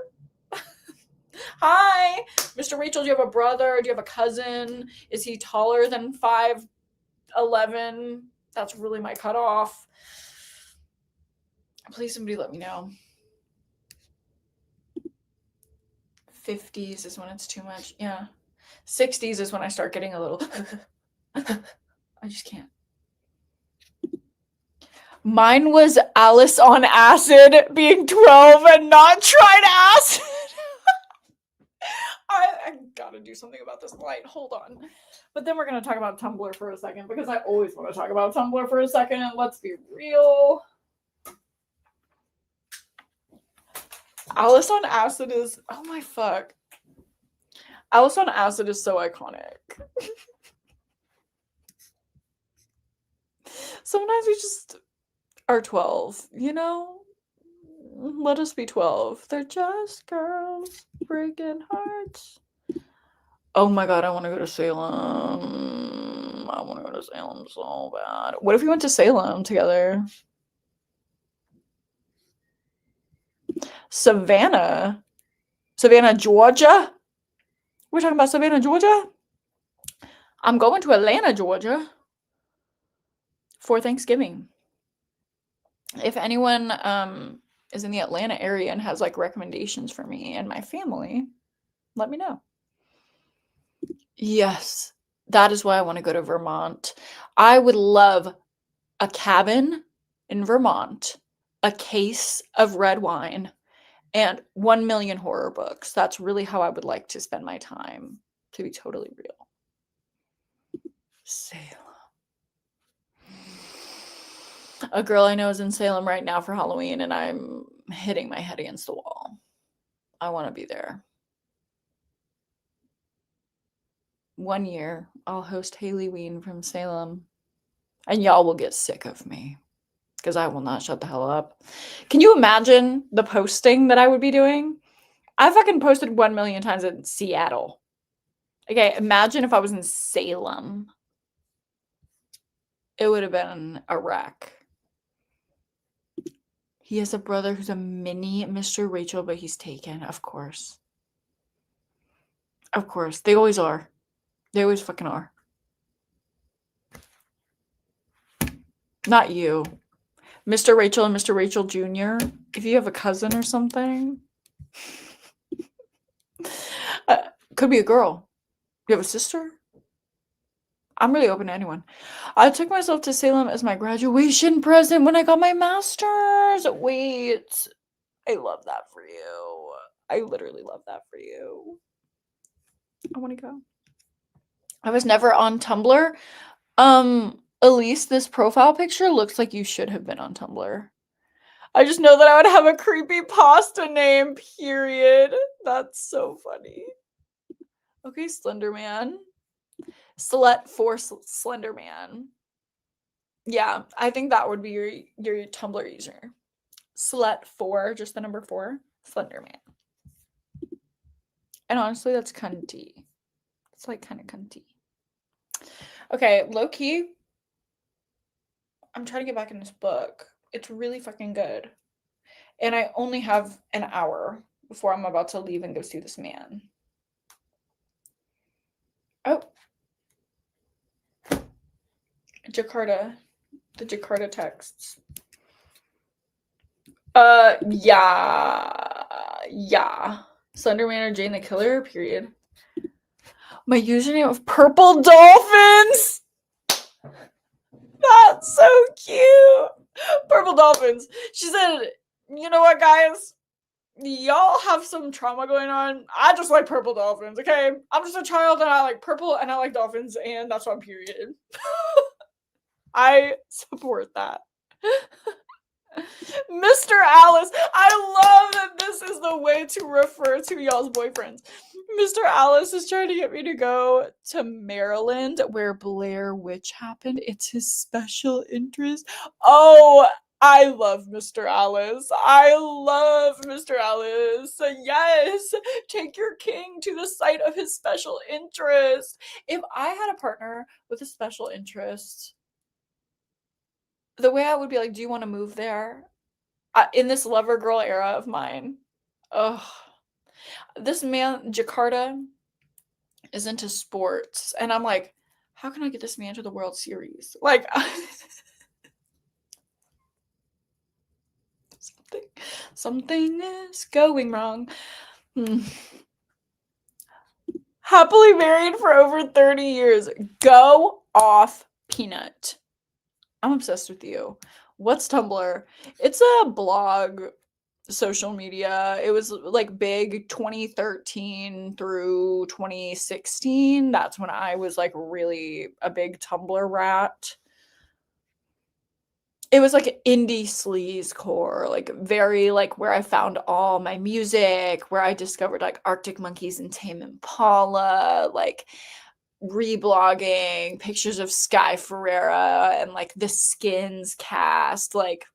Hi, Mr. Rachel. Do you have a brother? Do you have a cousin? Is he taller than 5'11"? That's really my cutoff. Please, somebody let me know. 50s is when it's too much. Yeah. 60s is when I start getting a little. I just can't. Mine was Alice on acid, being 12 and not tried acid. I gotta do something about this light. Hold on. But then we're gonna talk about Tumblr for a second, because I always want to talk about Tumblr for a second. Let's be real. Alice on acid is, oh my fuck. Alice on acid is so iconic. Sometimes we just are 12, you know? Let us be 12. They're just girls breaking hearts. Oh my god, I want to go to Salem. I want to go to Salem so bad. What if we went to Salem together? Savannah, Georgia? We're talking about Savannah, Georgia? I'm going to Atlanta, Georgia for Thanksgiving. If anyone is in the Atlanta area and has like recommendations for me and my family, let me know. Yes, that is why I want to go to Vermont. I would love a cabin in Vermont, a case of red wine, and 1 million horror books. That's really how I would like to spend my time, to be totally real. Salem. A girl I know is in Salem right now for Halloween, and I'm hitting my head against the wall. I want to be there. 1 year, I'll host Halloween from Salem, and y'all will get sick of me, because I will not shut the hell up. Can you imagine the posting that I would be doing? I fucking posted 1 million times in Seattle. Okay, imagine if I was in Salem. It would have been a wreck. He has a brother who's a mini Mr. Rachel, but he's taken, of course. Of course. They always are. They always fucking are. Not you. Mr. Rachel and Mr. Rachel Jr. If you have a cousin or something. Could be a girl. You have a sister? I'm really open to anyone. I took myself to Salem as my graduation present when I got my master's. Wait. I love that for you. I literally love that for you. I want to go. I was never on Tumblr. Elise, this profile picture looks like you should have been on Tumblr. I just know that I would have a creepy pasta name, period. That's so funny. Okay, Slenderman. Slut for Slenderman. Yeah, I think that would be your Tumblr user. Slut for, just the number 4, Slenderman. And honestly, that's cunty. It's like kind of cunty. Okay, low key. I'm trying to get back in this book. It's really fucking good. And I only have an hour before I'm about to leave and go see this man. Oh. Jakarta. The Jakarta texts. Yeah. Slenderman or Jane the Killer, period. My username of Purple Dolphins! That's so cute! Purple Dolphins. She said, you know what, guys? Y'all have some trauma going on. I just like purple dolphins, okay? I'm just a child and I like purple and I like dolphins, and that's on period. I support that. Mr. Alice. I love that this is the way to refer to y'all's boyfriends. Mr. Alice is trying to get me to go to Maryland where Blair Witch happened. It's his special interest. Oh, I love Mr. Alice. I love Mr. Alice. Yes, take your king to the site of his special interest. If I had a partner with a special interest, the way I would be like, do you want to move there? In this lover girl era of mine. Ugh. This man, Jakarta, is into sports. And I'm like, how can I get this man to the World Series? Like, something is going wrong. Happily married for over 30 years. Go off, Peanut. I'm obsessed with you. What's Tumblr? It's a blog, social media. It was like big 2013 through 2016. That's when I was like really a big Tumblr rat. It was like indie sleaze core, like very like where I found all my music, where I discovered like Arctic Monkeys and Tame Impala, like reblogging, pictures of Sky Ferreira and like the Skins cast, like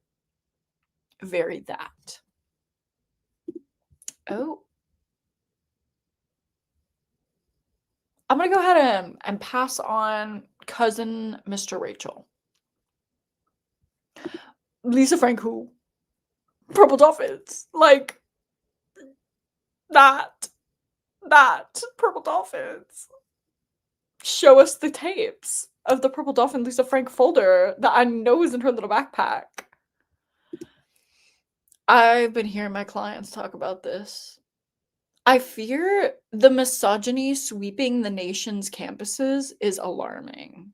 very that. Oh. I'm gonna go ahead and pass on cousin Mr. Rachel. Lisa Frank who? Purple Dolphins. Like that. Purple Dolphins. Show us the tapes of the Purple Dolphin Lisa Frank folder that I know is in her little backpack. I've been hearing my clients talk about this. I fear the misogyny sweeping the nation's campuses is alarming.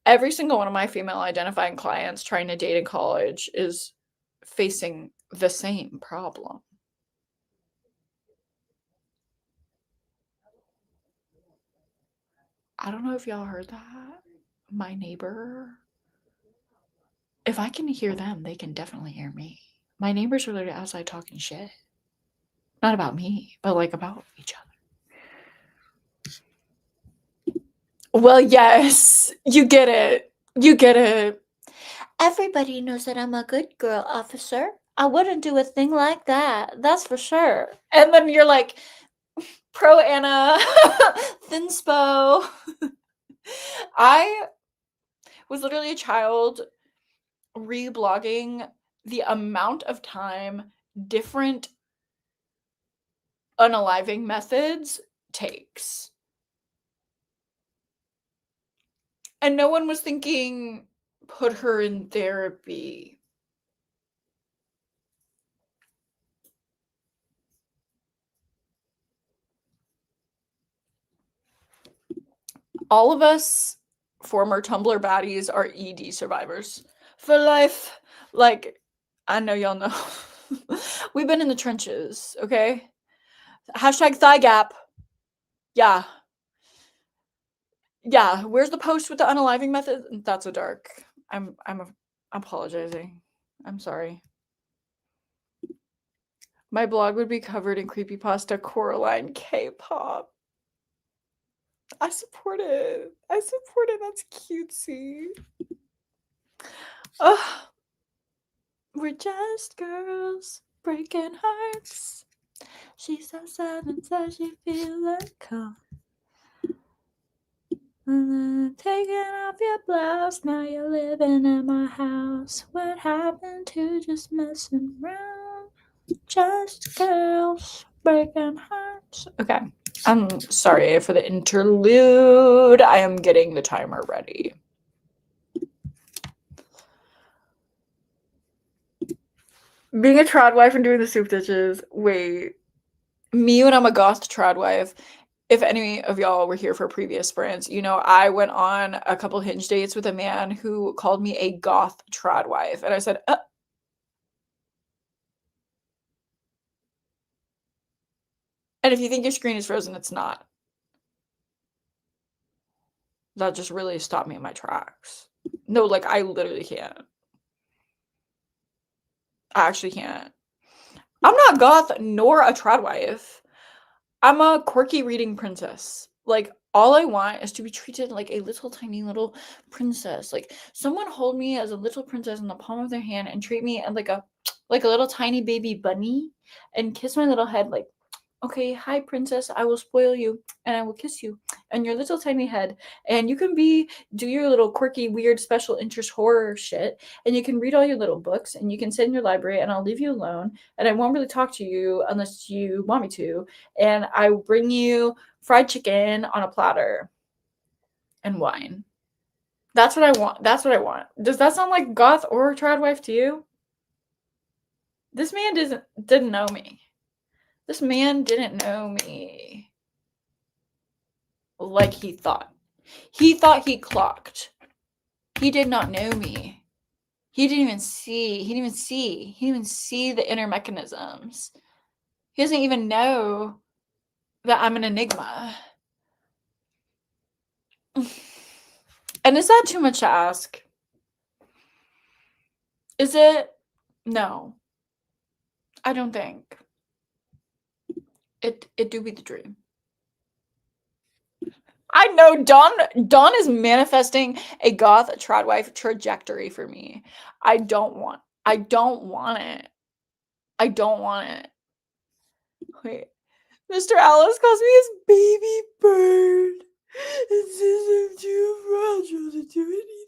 Every single one of my female identifying clients trying to date in college is facing the same problem. I don't know if y'all heard that. My neighbor. If I can hear them, they can definitely hear me. My neighbors are literally outside talking shit. Not about me, but like about each other. Well, yes, you get it. You get it. Everybody knows that I'm a good girl, officer. I wouldn't do a thing like that. That's for sure. And then you're like, pro Anna, thinspo. I was literally a child reblogging the amount of time different unaliving methods takes. And no one was thinking, put her in therapy. All of us former Tumblr baddies are ED survivors for life. Like, I know y'all know. We've been in the trenches, okay? Hashtag thigh gap. Yeah. Yeah. Where's the post with the unaliving method? That's so dark. I'm apologizing. I'm sorry. My blog would be covered in creepypasta Coraline K-pop. I support it. That's cutesy. Ugh. We're just girls breaking hearts. She's so sad and says she feels like calm. Taking off your blouse, now you're living in my house. What happened to just messing around? Just girls breaking hearts. Okay, I'm sorry for the interlude. I am getting the timer ready. Being a trad wife and doing the soup dishes. Wait. Me when I'm a goth trad wife. If any of y'all were here for previous sprints, you know, I went on a couple Hinge dates with a man who called me a goth trad wife. And I said, And if you think your screen is frozen, it's not. That just really stopped me in my tracks. No, like, I literally can't. I actually can't. I'm not goth nor a tradwife. I'm a quirky reading princess. Like, all I want is to be treated like a little tiny little princess. Like, someone hold me as a little princess in the palm of their hand and treat me as like a little tiny baby bunny and kiss my little head like, okay, hi princess, I will spoil you and I will kiss you and your little tiny head. And you can do your little quirky, weird, special interest horror shit. And you can read all your little books and you can sit in your library and I'll leave you alone. And I won't really talk to you unless you want me to. And I will bring you fried chicken on a platter and wine. That's what I want. That's what I want. Does that sound like goth or tradwife to you? This man didn't know me. This man didn't know me like he thought. He thought he clocked. He did not know me. He didn't even see the inner mechanisms. He doesn't even know that I'm an enigma. And is that too much to ask? Is it? No. I don't think. It do be the dream. I know Dawn is manifesting a goth tradwife trajectory for me. I don't want it. I don't want it. Wait. Mr. Alice calls me his baby bird. It says I'm too fragile to do anything.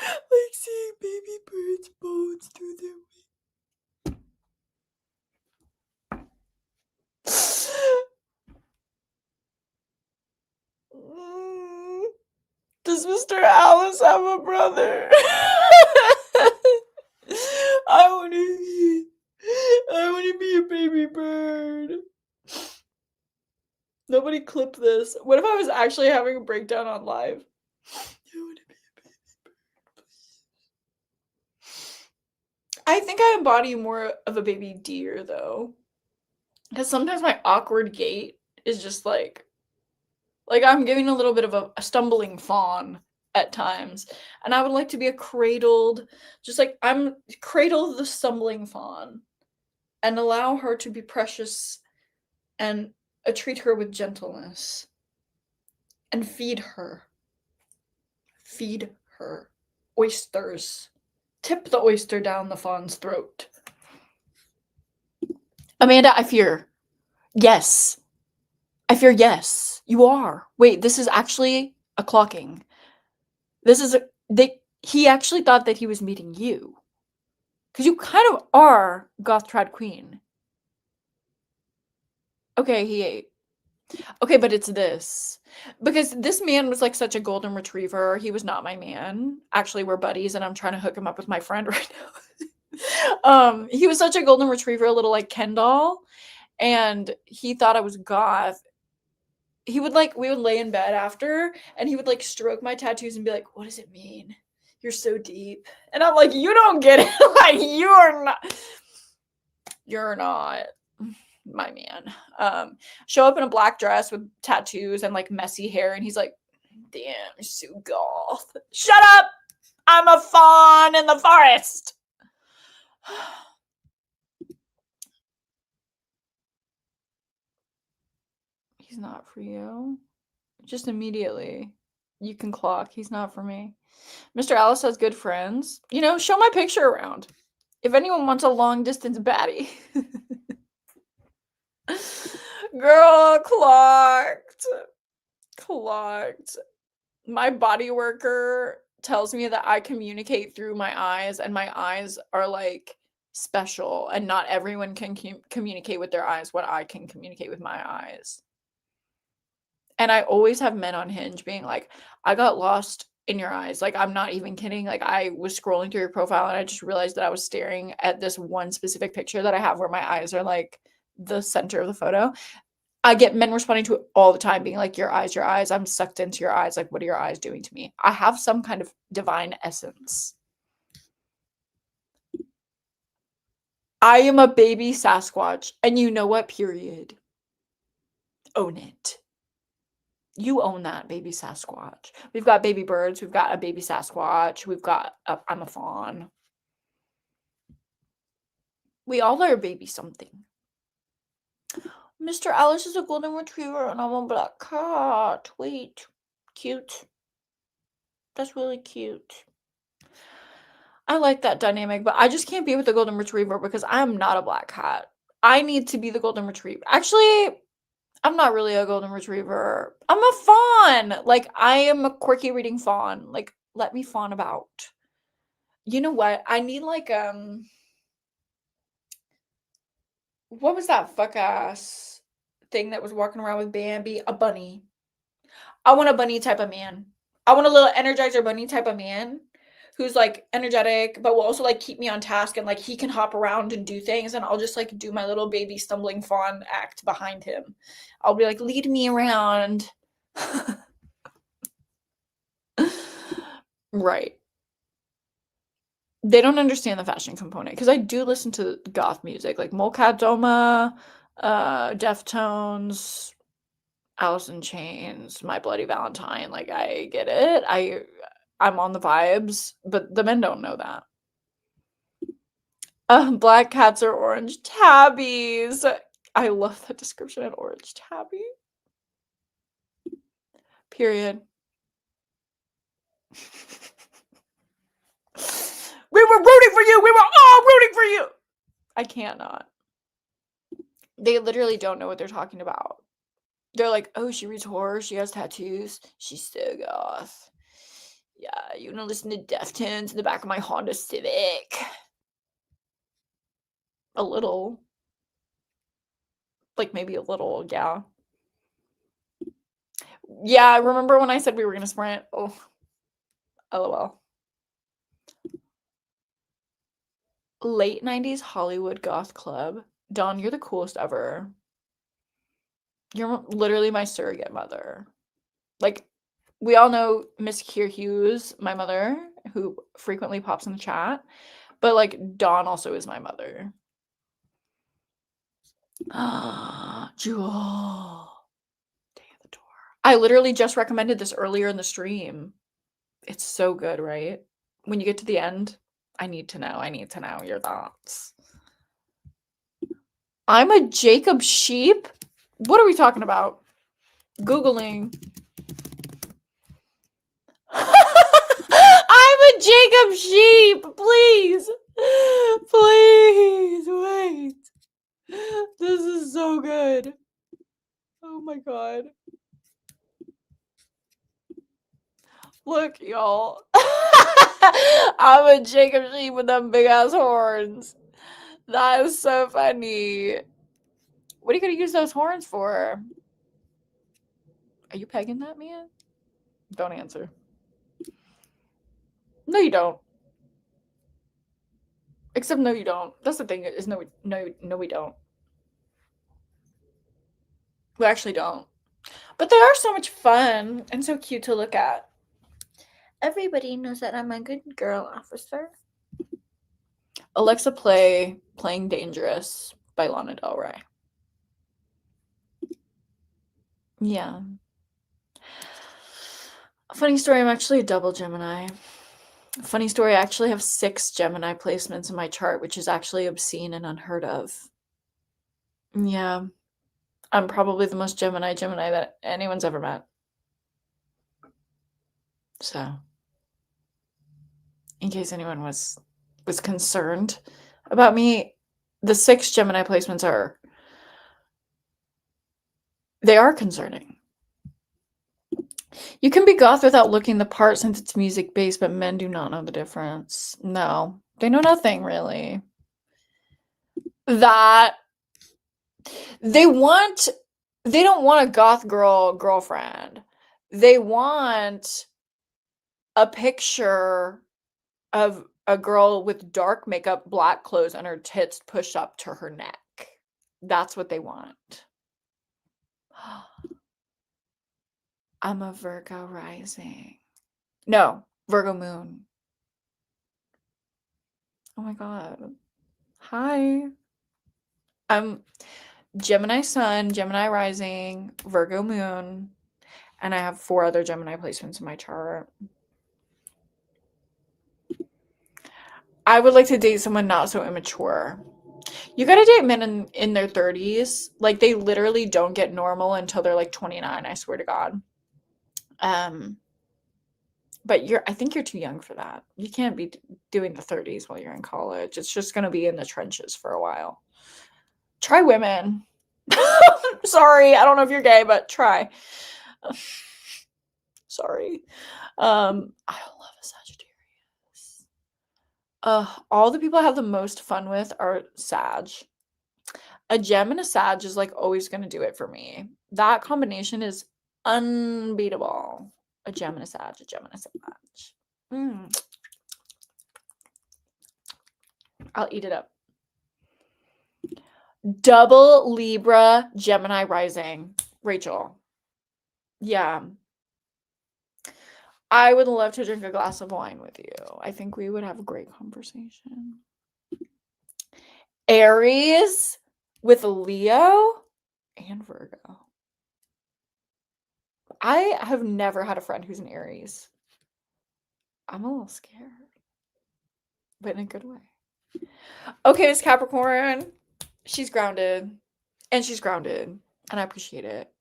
Like seeing baby birds' bones through their wings. Does Mr. Alice have a brother? I want to be a baby bird. Nobody clip this. What if I was actually having a breakdown on live? I want to be a baby bird, please. I think I embody more of a baby deer, though. Because sometimes my awkward gait is just like I'm giving a little bit of a stumbling fawn at times. And I would like to be a cradled, just like I'm cradle the stumbling fawn and allow her to be precious and treat her with gentleness and feed her. Feed her. Oysters. Tip the oyster down the fawn's throat. Amanda, I fear. Yes. I fear yes. You are. Wait, this is actually a clocking. This is he actually thought that he was meeting you. Because you kind of are goth trad queen. Okay, he ate. Okay, but it's this. Because this man was like such a golden retriever. He was not my man. Actually, we're buddies and I'm trying to hook him up with my friend right now. He was such a golden retriever, a little like Ken doll. And he thought I was goth. We would lay in bed after and he would like stroke my tattoos and be like, what does it mean? You're so deep. And I'm like, you don't get it. Like, you're not my man. Show up in a black dress with tattoos and like messy hair. And he's like, damn, you're so goth. Shut up. I'm a fawn in the forest. He's not for you. Just immediately. You can clock. He's not for me. Mr. Alice has good friends. You know, show my picture around. If anyone wants a long distance baddie. Girl, clocked. My body worker tells me that I communicate through my eyes and my eyes are like special and not everyone can communicate with their eyes what I can communicate with my eyes. And I always have men on Hinge being like, I got lost in your eyes. Like, I'm not even kidding. Like, I was scrolling through your profile and I just realized that I was staring at this one specific picture that I have where my eyes are like the center of the photo. I get men responding to it all the time, being like, your eyes. I'm sucked into your eyes. Like, what are your eyes doing to me? I have some kind of divine essence. I am a baby Sasquatch. And you know what? Period. Own it. You own that, baby Sasquatch. We've got baby birds. We've got a baby Sasquatch. I'm a fawn. We all are a baby something. Mr. Alice is a golden retriever and I'm a black cat. Wait. Cute. That's really cute. I like that dynamic, but I just can't be with the golden retriever because I'm not a black cat. I need to be the golden retriever. Actually, I'm not really a golden retriever. I'm a fawn. Like, I am a quirky reading fawn. Like, let me fawn about. You know what? I need like what was that fuck ass thing that was walking around with Bambi? A bunny. I want a bunny type of man. I want a little energizer bunny type of man who's like energetic, but will also like keep me on task and like he can hop around and do things and I'll just like do my little baby stumbling fawn act behind him. I'll be like, lead me around. Right. They don't understand the fashion component because I do listen to goth music like Molcat Doma, Deftones, Alice in Chains, My Bloody Valentine. Like I get it. I'm on the vibes, but the men don't know that. Black cats are orange tabbies. I love that description of orange tabby. Period. We were rooting for you. We were all rooting for you. I can't not. They literally don't know what they're talking about. They're like, oh, she reads horror. She has tattoos. She's so goth. Yeah, you wanna listen to Deftones in the back of my Honda Civic? A little. Like, maybe a little, yeah. Yeah, remember when I said we were gonna sprint? Oh, LOL. Late 90s Hollywood goth club. Dawn, you're the coolest ever. You're literally my surrogate mother. Like, we all know Miss Keir Hughes, my mother, who frequently pops in the chat, but like Dawn also is my mother. Jewel. Day at the door. I literally just recommended this earlier in the stream. It's so good, right? When you get to the end, I need to know your thoughts. I'm a Jacob sheep? What are we talking about? Googling. I'm a Jacob sheep. Please. Please wait. This is so good. Oh my god. Look, y'all. I'm a Jacob sheep with them big ass horns. That is so funny. What are you gonna use those horns for? Are you pegging that man? Don't answer. No, you don't. Except no, you don't. That's the thing is no, we don't. We actually don't. But they are so much fun and so cute to look at. Everybody knows that I'm a good girl, officer. Alexa, play Playing Dangerous by Lana Del Rey. Yeah. Funny story, I'm actually a double Gemini. Funny story, I actually have 6 Gemini placements in my chart, which is actually obscene and unheard of. Yeah. I'm probably the most Gemini that anyone's ever met. So, in case anyone was concerned about me, the 6 Gemini placements they are concerning. You can be goth without looking the part since it's music-based, but men do not know the difference. No, they know nothing, really. That they don't want a goth girlfriend. They want a picture of a girl with dark makeup, black clothes, and her tits pushed up to her neck. That's what they want. I'm a Virgo rising. No, Virgo moon. Oh my god. Hi. I'm Gemini sun, Gemini rising, Virgo moon, and I have 4 other Gemini placements in my chart. I would like to date someone not so immature. You gotta date men in their 30s. Like, they literally don't get normal until they're like 29, I swear to God. Um, but I think you're too young for that. You can't be doing the 30s while you're in college. It's just gonna be in the trenches for a while. Try women. Sorry, I don't know if you're gay, but try. Sorry. I love a Sagittarius. All the people I have the most fun with are Sag. A gem and a Sag is like always gonna do it for me. That combination is unbeatable. A gem and a Sag, a gem and a Sag. I'll eat it up. Double Libra, Gemini rising. Rachel. Yeah. I would love to drink a glass of wine with you. I think we would have a great conversation. Aries with Leo and Virgo. I have never had a friend who's an Aries. I'm a little scared, but in a good way. Okay, Miss Capricorn. She's grounded. And she's grounded. And I appreciate it.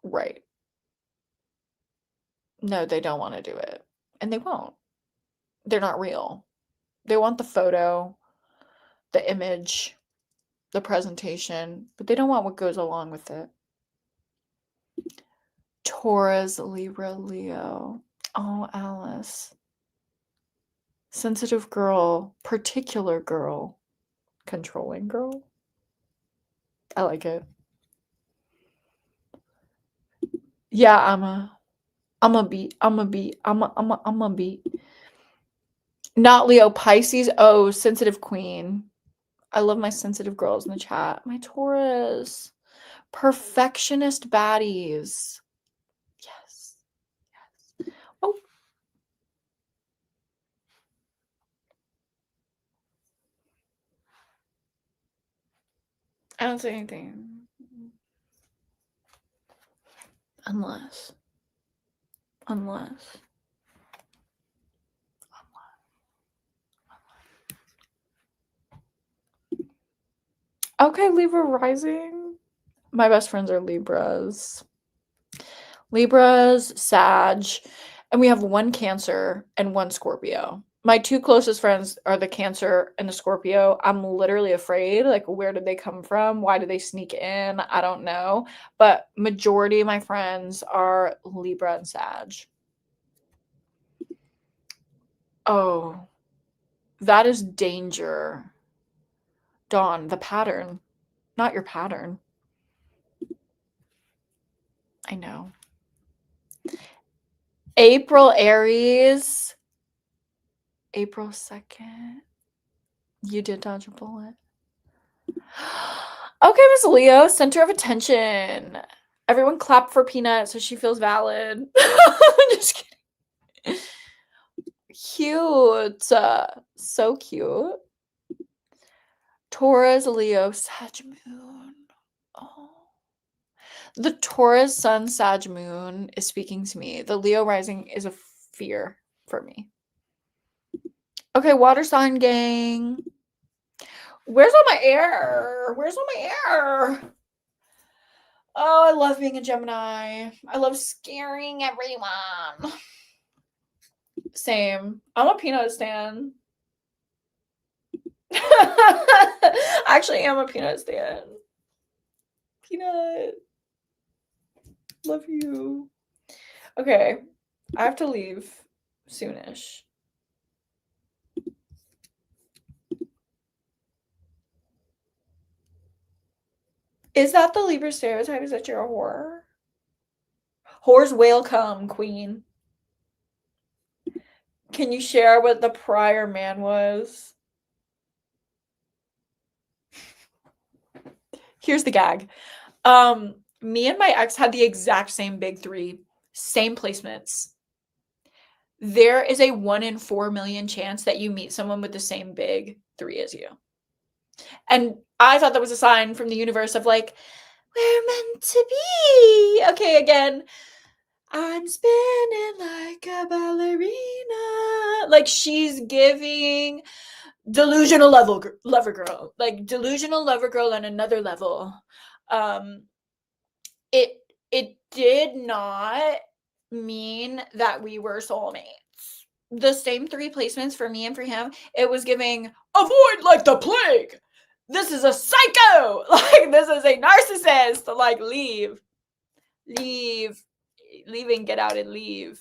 Right. No, they don't want to do it. And they won't. They're not real. They want the photo, the image, the presentation, but they don't want what goes along with it. Taurus, Libra, Leo. Oh, Alice. Sensitive girl, particular girl, controlling girl. I like it. Yeah, I'm a beat. Not Leo, Pisces. Oh, sensitive queen. I love my sensitive girls in the chat. My Taurus. Perfectionist baddies. Yes. Yes. Oh. I don't say anything. Unless. Okay, Libra rising. My best friends are Libras. Libras, Sag, and we have one Cancer and one Scorpio. My two closest friends are the Cancer and the Scorpio. I'm literally afraid. Like, where did they come from? Why did they sneak in? I don't know. But majority of my friends are Libra and Sag. Oh, that is danger. Dawn, the pattern, not your pattern. I know. April, Aries. April 2nd. You did dodge a bullet. Okay, Miss Leo, center of attention. Everyone clap for Peanut so she feels valid. Just kidding. Cute. So cute. Taurus, Leo, Sag Moon. Oh. The Taurus Sun, Sag Moon is speaking to me. The Leo rising is a fear for me. Okay, water sign gang. Where's all my air? Where's all my air? Oh, I love being a Gemini. I love scaring everyone. Same. I'm a Peanut stan. I actually am a Peanut stan. Peanut. Love you. Okay. I have to leave soonish. Is that the Libra stereotype? Is that you're a whore? Whores will come, queen. Can you share what the prior man was? Here's the gag. Me and my ex had the exact same big three, same placements. There is a 1 in 4 million chance that you meet someone with the same big three as you. And I thought that was a sign from the universe of like, we're meant to be. Okay, again, I'm spinning like a ballerina. Like she's giving delusional lover girl, like delusional lover girl on another level. Um, it it did not mean that we were soulmates. The same three placements for me and for him, it was giving avoid like the plague. This is a psycho. Like this is a narcissist. Like leave, leave, leave and get out and leave.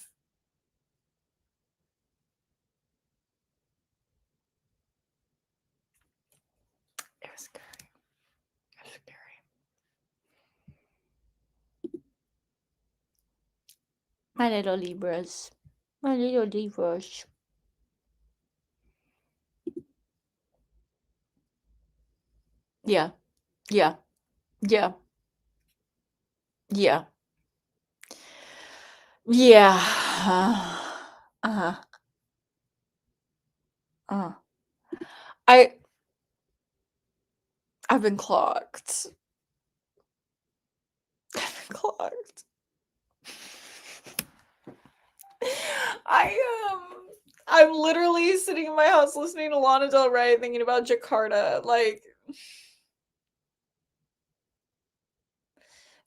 It was scary. It was scary. My little Libras. My little Libras. Yeah. Yeah. Yeah. Yeah. Yeah. Uh-huh. Uh. I I've been clocked. I've been clocked. I'm literally sitting in my house listening to Lana Del Rey thinking about Jakarta. Like,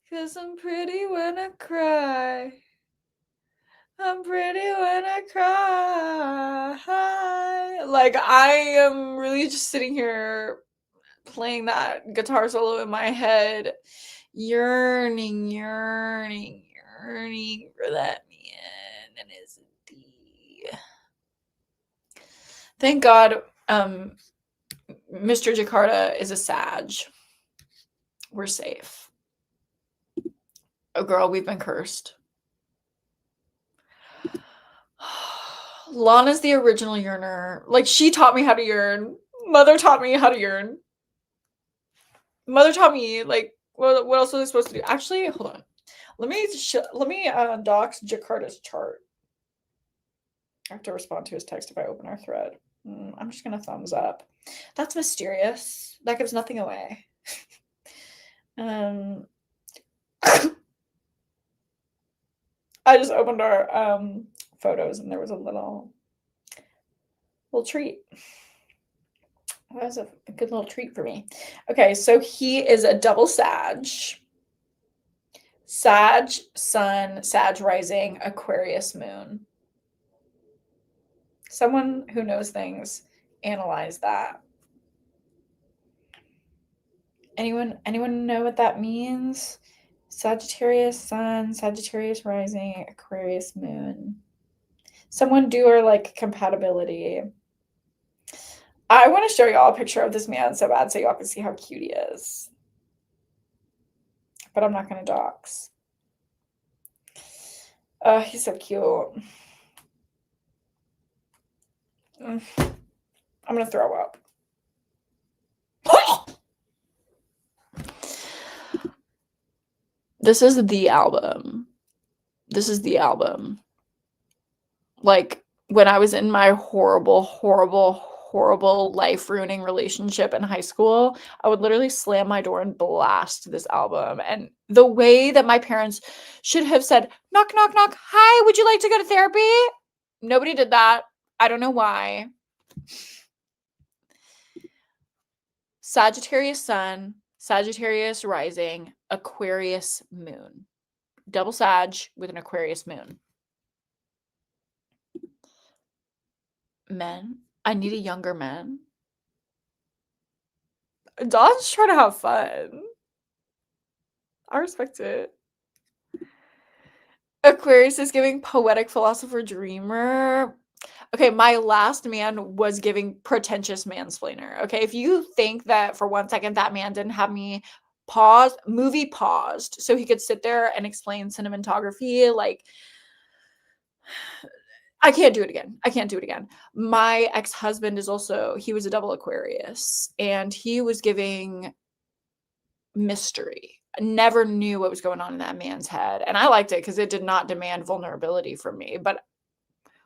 cause I'm pretty when I cry. I'm pretty when I cry. Like, I am really just sitting here playing that guitar solo in my head, yearning, yearning, yearning for that man and his D. Thank God, Mr. Jakarta is a Sag. We're safe. Oh, girl, we've been cursed. Lana's the original yearner. Like, she taught me how to yearn. Mother taught me how to yearn. Mother taught me, like, what else was I supposed to do? Actually, hold on. Let me dox Jakarta's chart. I have to respond to his text if I open our thread. I'm just gonna thumbs up. That's mysterious. That gives nothing away. I just opened our photos and there was a little treat. That was a good little treat for me. Okay, so he is a double Sag. Sag Sun, Sag Rising, Aquarius Moon. Someone who knows things, analyze that. Anyone know what that means? Sagittarius Sun, Sagittarius Rising, Aquarius Moon. Someone do our like compatibility. I want to show y'all a picture of this man so bad so y'all can see how cute he is. But I'm not going to dox. He's so cute. I'm going to throw up. This is the album. This is the album. Like, when I was in my horrible, horrible, horrible life-ruining relationship in high school, I would literally slam my door and blast this album. And the way that my parents should have said, knock, knock, knock, hi, would you like to go to therapy? Nobody did that. I don't know why. Sagittarius Sun, Sagittarius Rising, Aquarius Moon. Double Sag with an Aquarius Moon. Men. I need a younger man. Dawn's trying to have fun. I respect it. Aquarius is giving poetic philosopher dreamer. Okay, my last man was giving pretentious mansplainer. Okay, if you think that for 1 second that man didn't have me paused so he could sit there and explain cinematography, like, I can't do it again. I can't do it again. My ex-husband he was a double Aquarius, and he was giving mystery. I never knew what was going on in that man's head, and I liked it because it did not demand vulnerability from me. But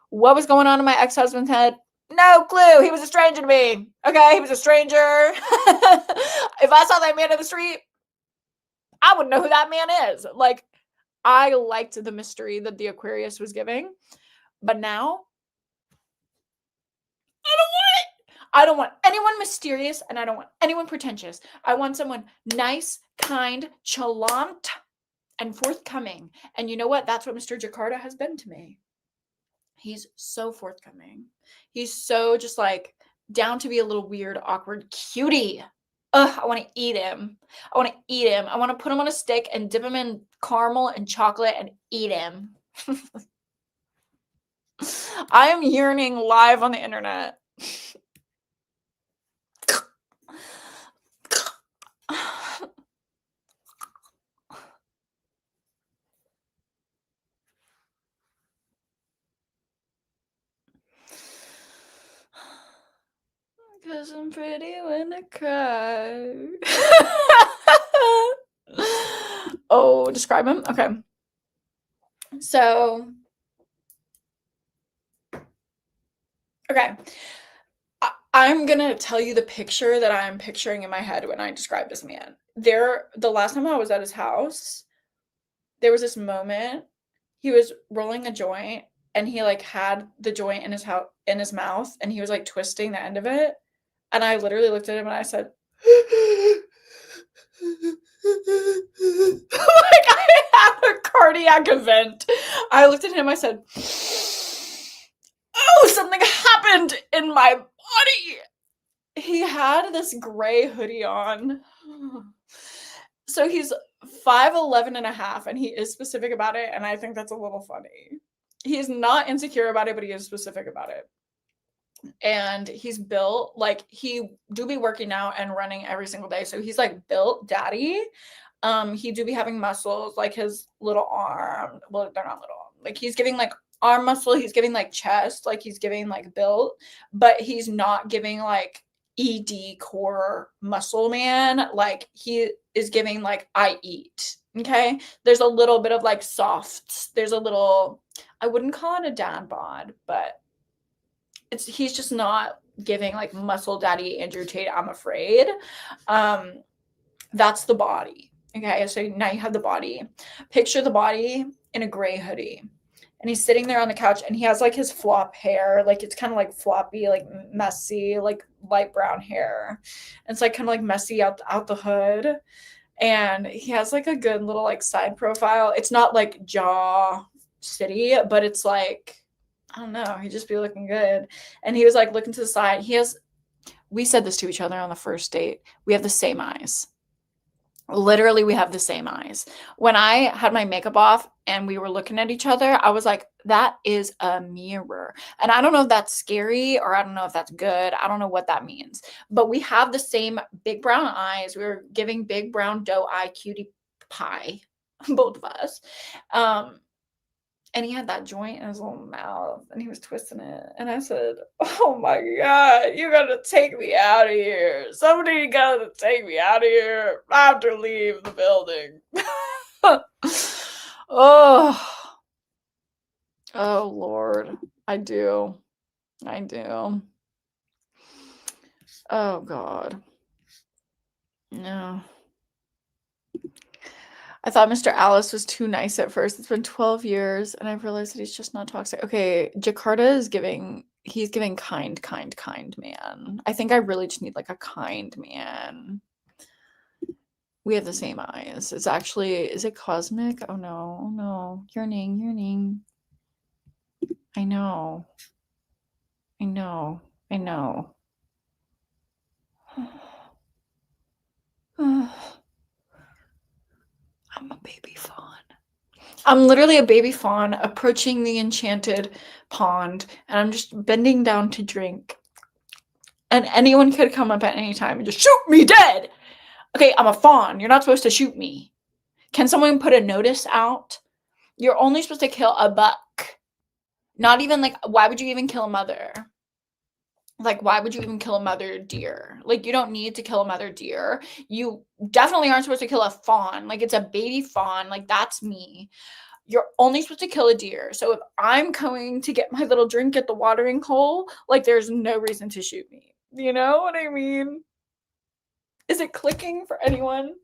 what was going on in my ex-husband's head? No clue. He was a stranger to me. Okay, he was a stranger. If I saw that man in the street, I wouldn't know who that man is. Like, I liked the mystery that the Aquarius was giving. But now, I don't want anyone mysterious, and I don't want anyone pretentious. I want someone nice, kind, chalant, and forthcoming. And you know what? That's what Mr. Jakarta has been to me. He's so forthcoming. He's so just like down to be a little weird, awkward cutie. Ugh, I want to eat him. I want to eat him. I want to put him on a stick and dip him in caramel and chocolate and eat him. I am yearning live on the internet. Cause I'm pretty when I cry. Oh, describe him? Okay. So, okay. I'm gonna tell you the picture that I'm picturing in my head when I describe this man. The last time I was at his house, there was this moment, he was rolling a joint and he like had the joint in his mouth and he was like twisting the end of it. And I literally looked at him and I said, like I had a cardiac event. I looked at him, I said, oh, something happened in my body. He had this gray hoodie on. So he's 5'11" and a half, and he is specific about it, and I think that's a little funny. He's not insecure about it, but he is specific about it. And he's built like he do be working out and running every single day. So he's like built daddy. He do be having muscles like his little arm. Well, they're not little. Like he's giving like arm muscle, he's giving like chest, like he's giving like built, but he's not giving like ED core muscle man. Like he is giving like I eat. Okay. There's a little bit of like soft. There's a little, I wouldn't call it a dad bod, but he's just not giving like muscle daddy Andrew Tate, I'm afraid. That's the body. Okay, so now you have the body. Picture the body in a gray hoodie. And he's sitting there on the couch and he has like his flop hair, like it's kind of like floppy, like messy, like light brown hair. And it's like kind of like messy out the hood. And he has like a good little like side profile. It's not like jaw city, but it's like, I don't know, he'd just be looking good. And he was like looking to the side. We said this to each other on the first date. We have the same eyes. Literally, we have the same eyes. When I had my makeup off and we were looking at each other, I was like, that is a mirror. And I don't know if that's scary or I don't know if that's good. I don't know what that means. But we have the same big brown eyes. We were giving big brown doe eye cutie pie, both of us. And he had that joint in his little mouth and he was twisting it. And I said, oh my God, you gotta take me out of here. Somebody gotta take me out of here. I have to leave the building. Oh Lord. I do. Oh God. No. I thought Mr. Alice was too nice at first. It's been 12 years and I've realized that he's just not toxic. Okay, Jakarta he's giving kind man. I think I really just need like a kind man. We have the same eyes. Is it cosmic? Oh no. Yearning. I know. I'm a baby fawn. I'm literally a baby fawn approaching the enchanted pond, and I'm just bending down to drink. And anyone could come up at any time and just shoot me dead. Okay, I'm a fawn. You're not supposed to shoot me. Can someone put a notice out? You're only supposed to kill a buck. Not even like, why would you even kill a mother? Like, why would you even kill a mother deer? Like, you don't need to kill a mother deer. You definitely aren't supposed to kill a fawn. Like, it's a baby fawn. Like, that's me. You're only supposed to kill a deer. So if I'm going to get my little drink at the watering hole, like, there's no reason to shoot me. You know what I mean? Is it clicking for anyone?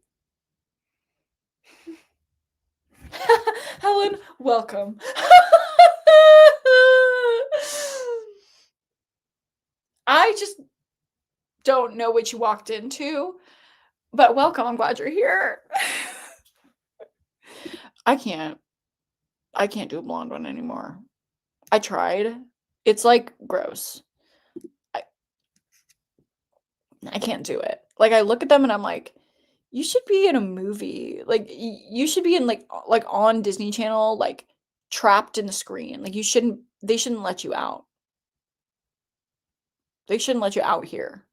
Helen, welcome. I just don't know what you walked into, but welcome. I'm glad you're here. I can't do a blonde one anymore. I tried. It's like gross. I can't do it. Like I look at them and I'm like, you should be in a movie. Like you should be in like on Disney Channel, like trapped in the screen. Like they shouldn't let you out. They shouldn't let you out here.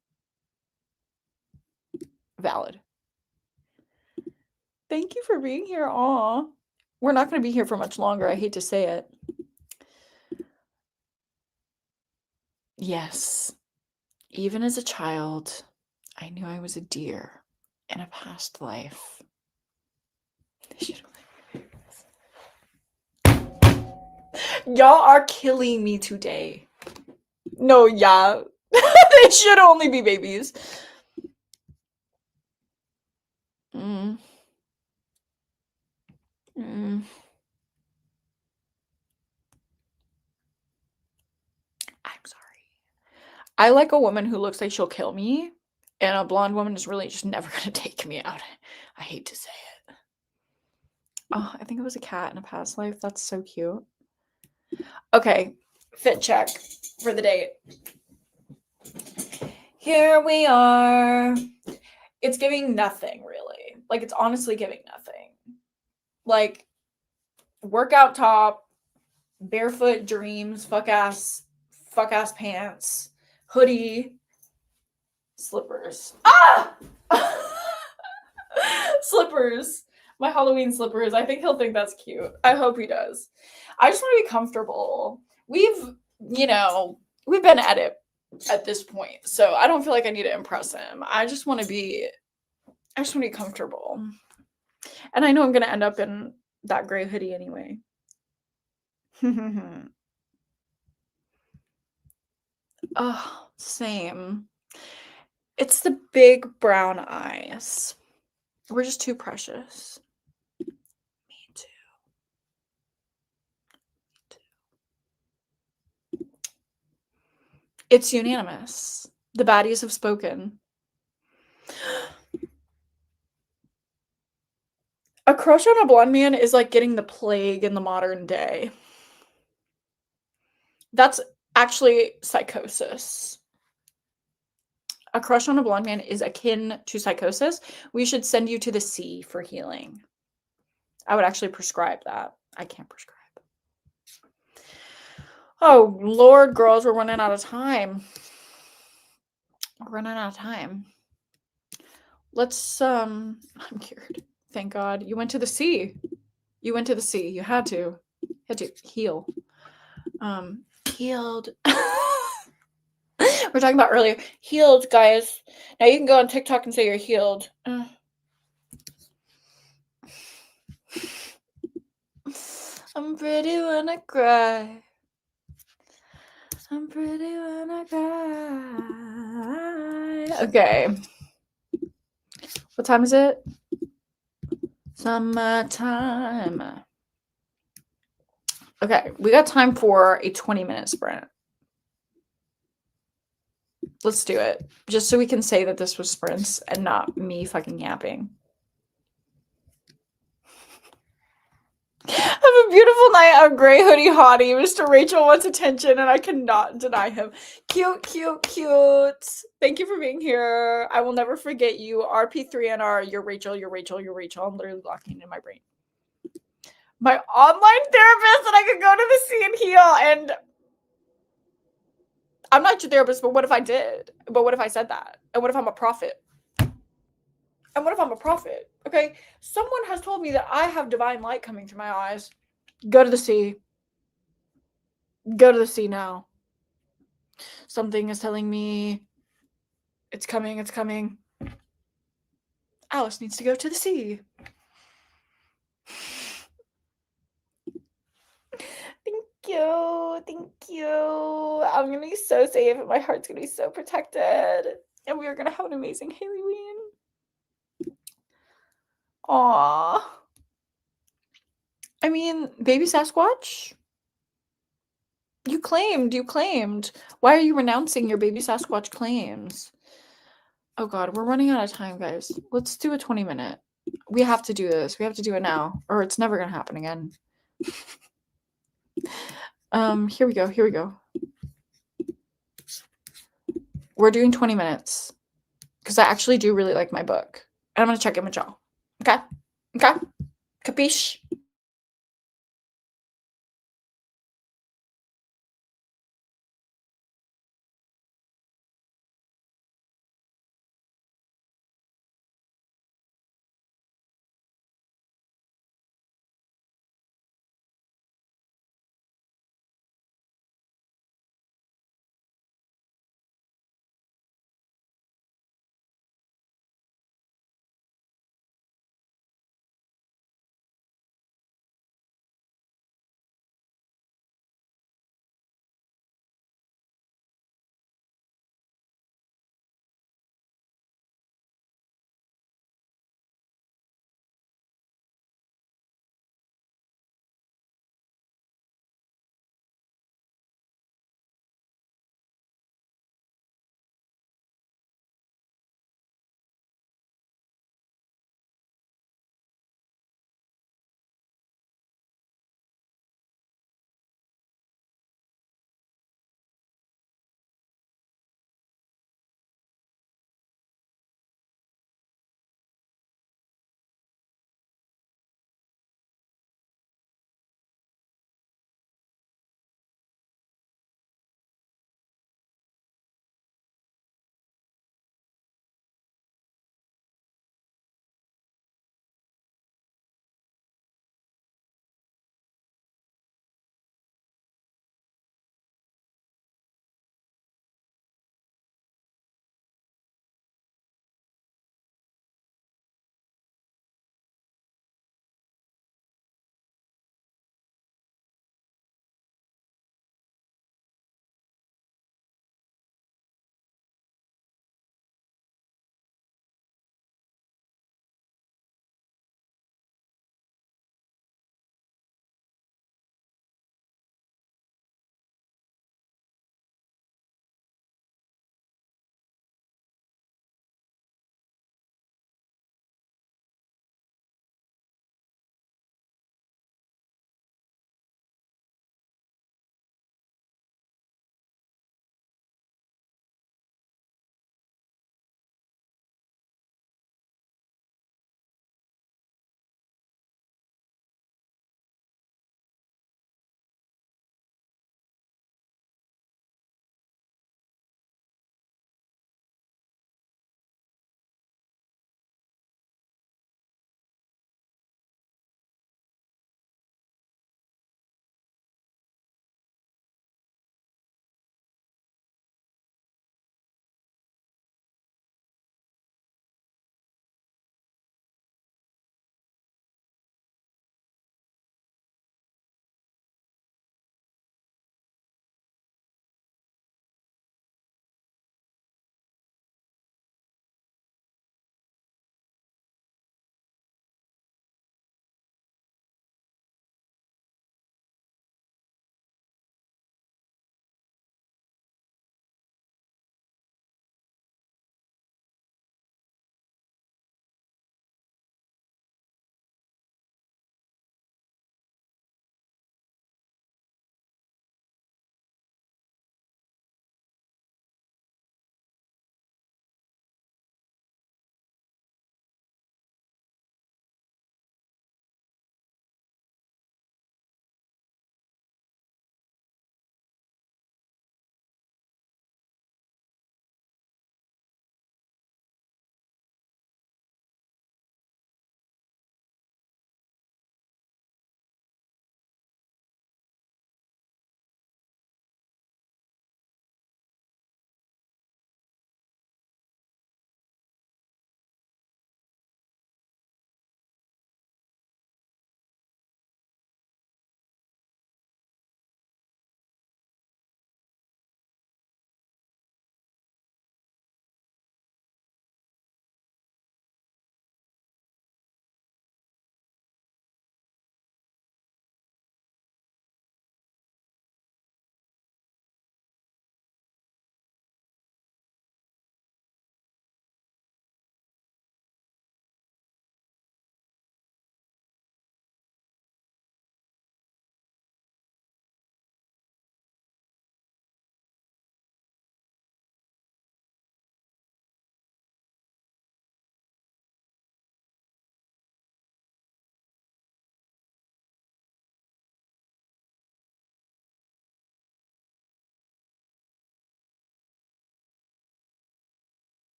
Valid. Thank you for being here. Aw. We're not going to be here for much longer. I hate to say it. Yes. Even as a child, I knew I was a deer in a past life. Y'all are killing me today. No, yeah. They should only be babies. Mm. Mm. I'm sorry. I like a woman who looks like she'll kill me, and a blonde woman is really just never going to take me out. I hate to say it. Oh, I think it was a cat in a past life. That's so cute. Okay, fit check for the date. Here we are. It's giving nothing, really. Like, it's honestly giving nothing. Like, workout top, barefoot dreams, fuck ass pants, hoodie, slippers. Ah! Slippers. My Halloween slippers. I think he'll think that's cute. I hope he does. I just want to be comfortable. We've been at it at this point. So I don't feel like I need to impress him. I just want to be comfortable. And I know I'm going to end up in that gray hoodie anyway. Oh, same. It's the big brown eyes. We're just too precious. Me too. It's unanimous. The baddies have spoken. A crush on a blonde man is like getting the plague in the modern day. That's actually psychosis. A crush on a blonde man is akin to psychosis. We should send you to the sea for healing. I would actually prescribe that. I can't prescribe. Oh, Lord, girls, we're running out of time. Let's, I'm cured. Thank God. You went to the sea. You had to. Heal. Healed. We're talking about earlier. Healed, guys. Now you can go on TikTok and say you're healed. I'm pretty when I cry. I'm pretty when I cry. Okay. What time is it? Summertime. Okay, we got time for a 20-minute sprint. Let's do it. Just so we can say that this was sprints and not me fucking yapping. Have a beautiful night, a gray hoodie hottie. Mr. Rachel wants attention and I cannot deny him. Cute, cute, cute. Thank you for being here. I will never forget you. RP3NR, you're Rachel, you're Rachel, you're Rachel. I'm literally locking it in my brain. My online therapist, and I could go to the sea and heal. And I'm not your therapist, but what if I did? But what if I said that? And what if I'm a prophet? Okay? Someone has told me that I have divine light coming through my eyes. Go to the sea. Go to the sea now. Something is telling me it's coming, it's coming. Alice needs to go to the sea. Thank you. I'm gonna be so safe and my heart's gonna be so protected. And we are gonna have an amazing Halloween. Aww. I mean, baby Sasquatch? You claimed. Why are you renouncing your baby Sasquatch claims? Oh god, we're running out of time, guys. Let's do a 20-minute. We have to do this. We have to do it now, or it's never gonna happen again. Here we go. Here we go. We're doing 20 minutes because I actually do really like my book. And I'm gonna check in with y'all. Okay? Okay? Capiche?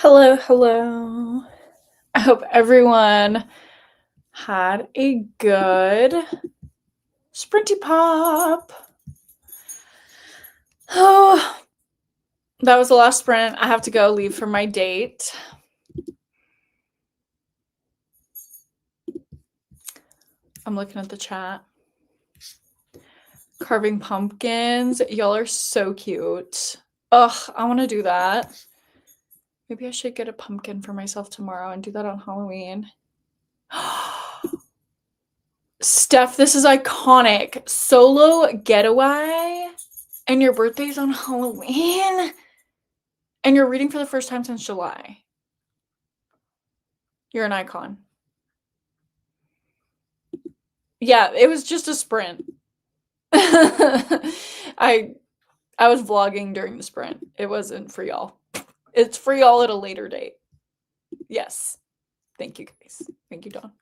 Hello, hello. I hope everyone had a good sprinty pop. Oh, that was the last sprint. I have to go leave for my date. I'm looking at the chat. Carving pumpkins. Y'all are so cute. Ugh, I want to do that. Maybe I should get a pumpkin for myself tomorrow and do that on Halloween. Steph, this is iconic. Solo getaway, and your birthday's on Halloween, and you're reading for the first time since July. You're an icon. Yeah, it was just a sprint. I was vlogging during the sprint. It wasn't for y'all. It's for y'all at a later date. Yes. Thank you, guys. Thank you, Dawn.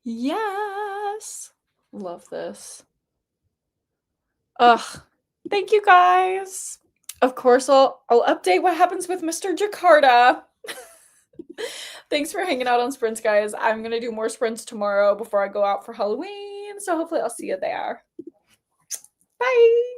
Yes. Love this. Ugh. Thank you, guys. Of course, I'll update what happens with Mr. Jakarta. Thanks for hanging out on sprints, guys. I'm going to do more sprints tomorrow before I go out for Halloween. So hopefully I'll see you there. Bye.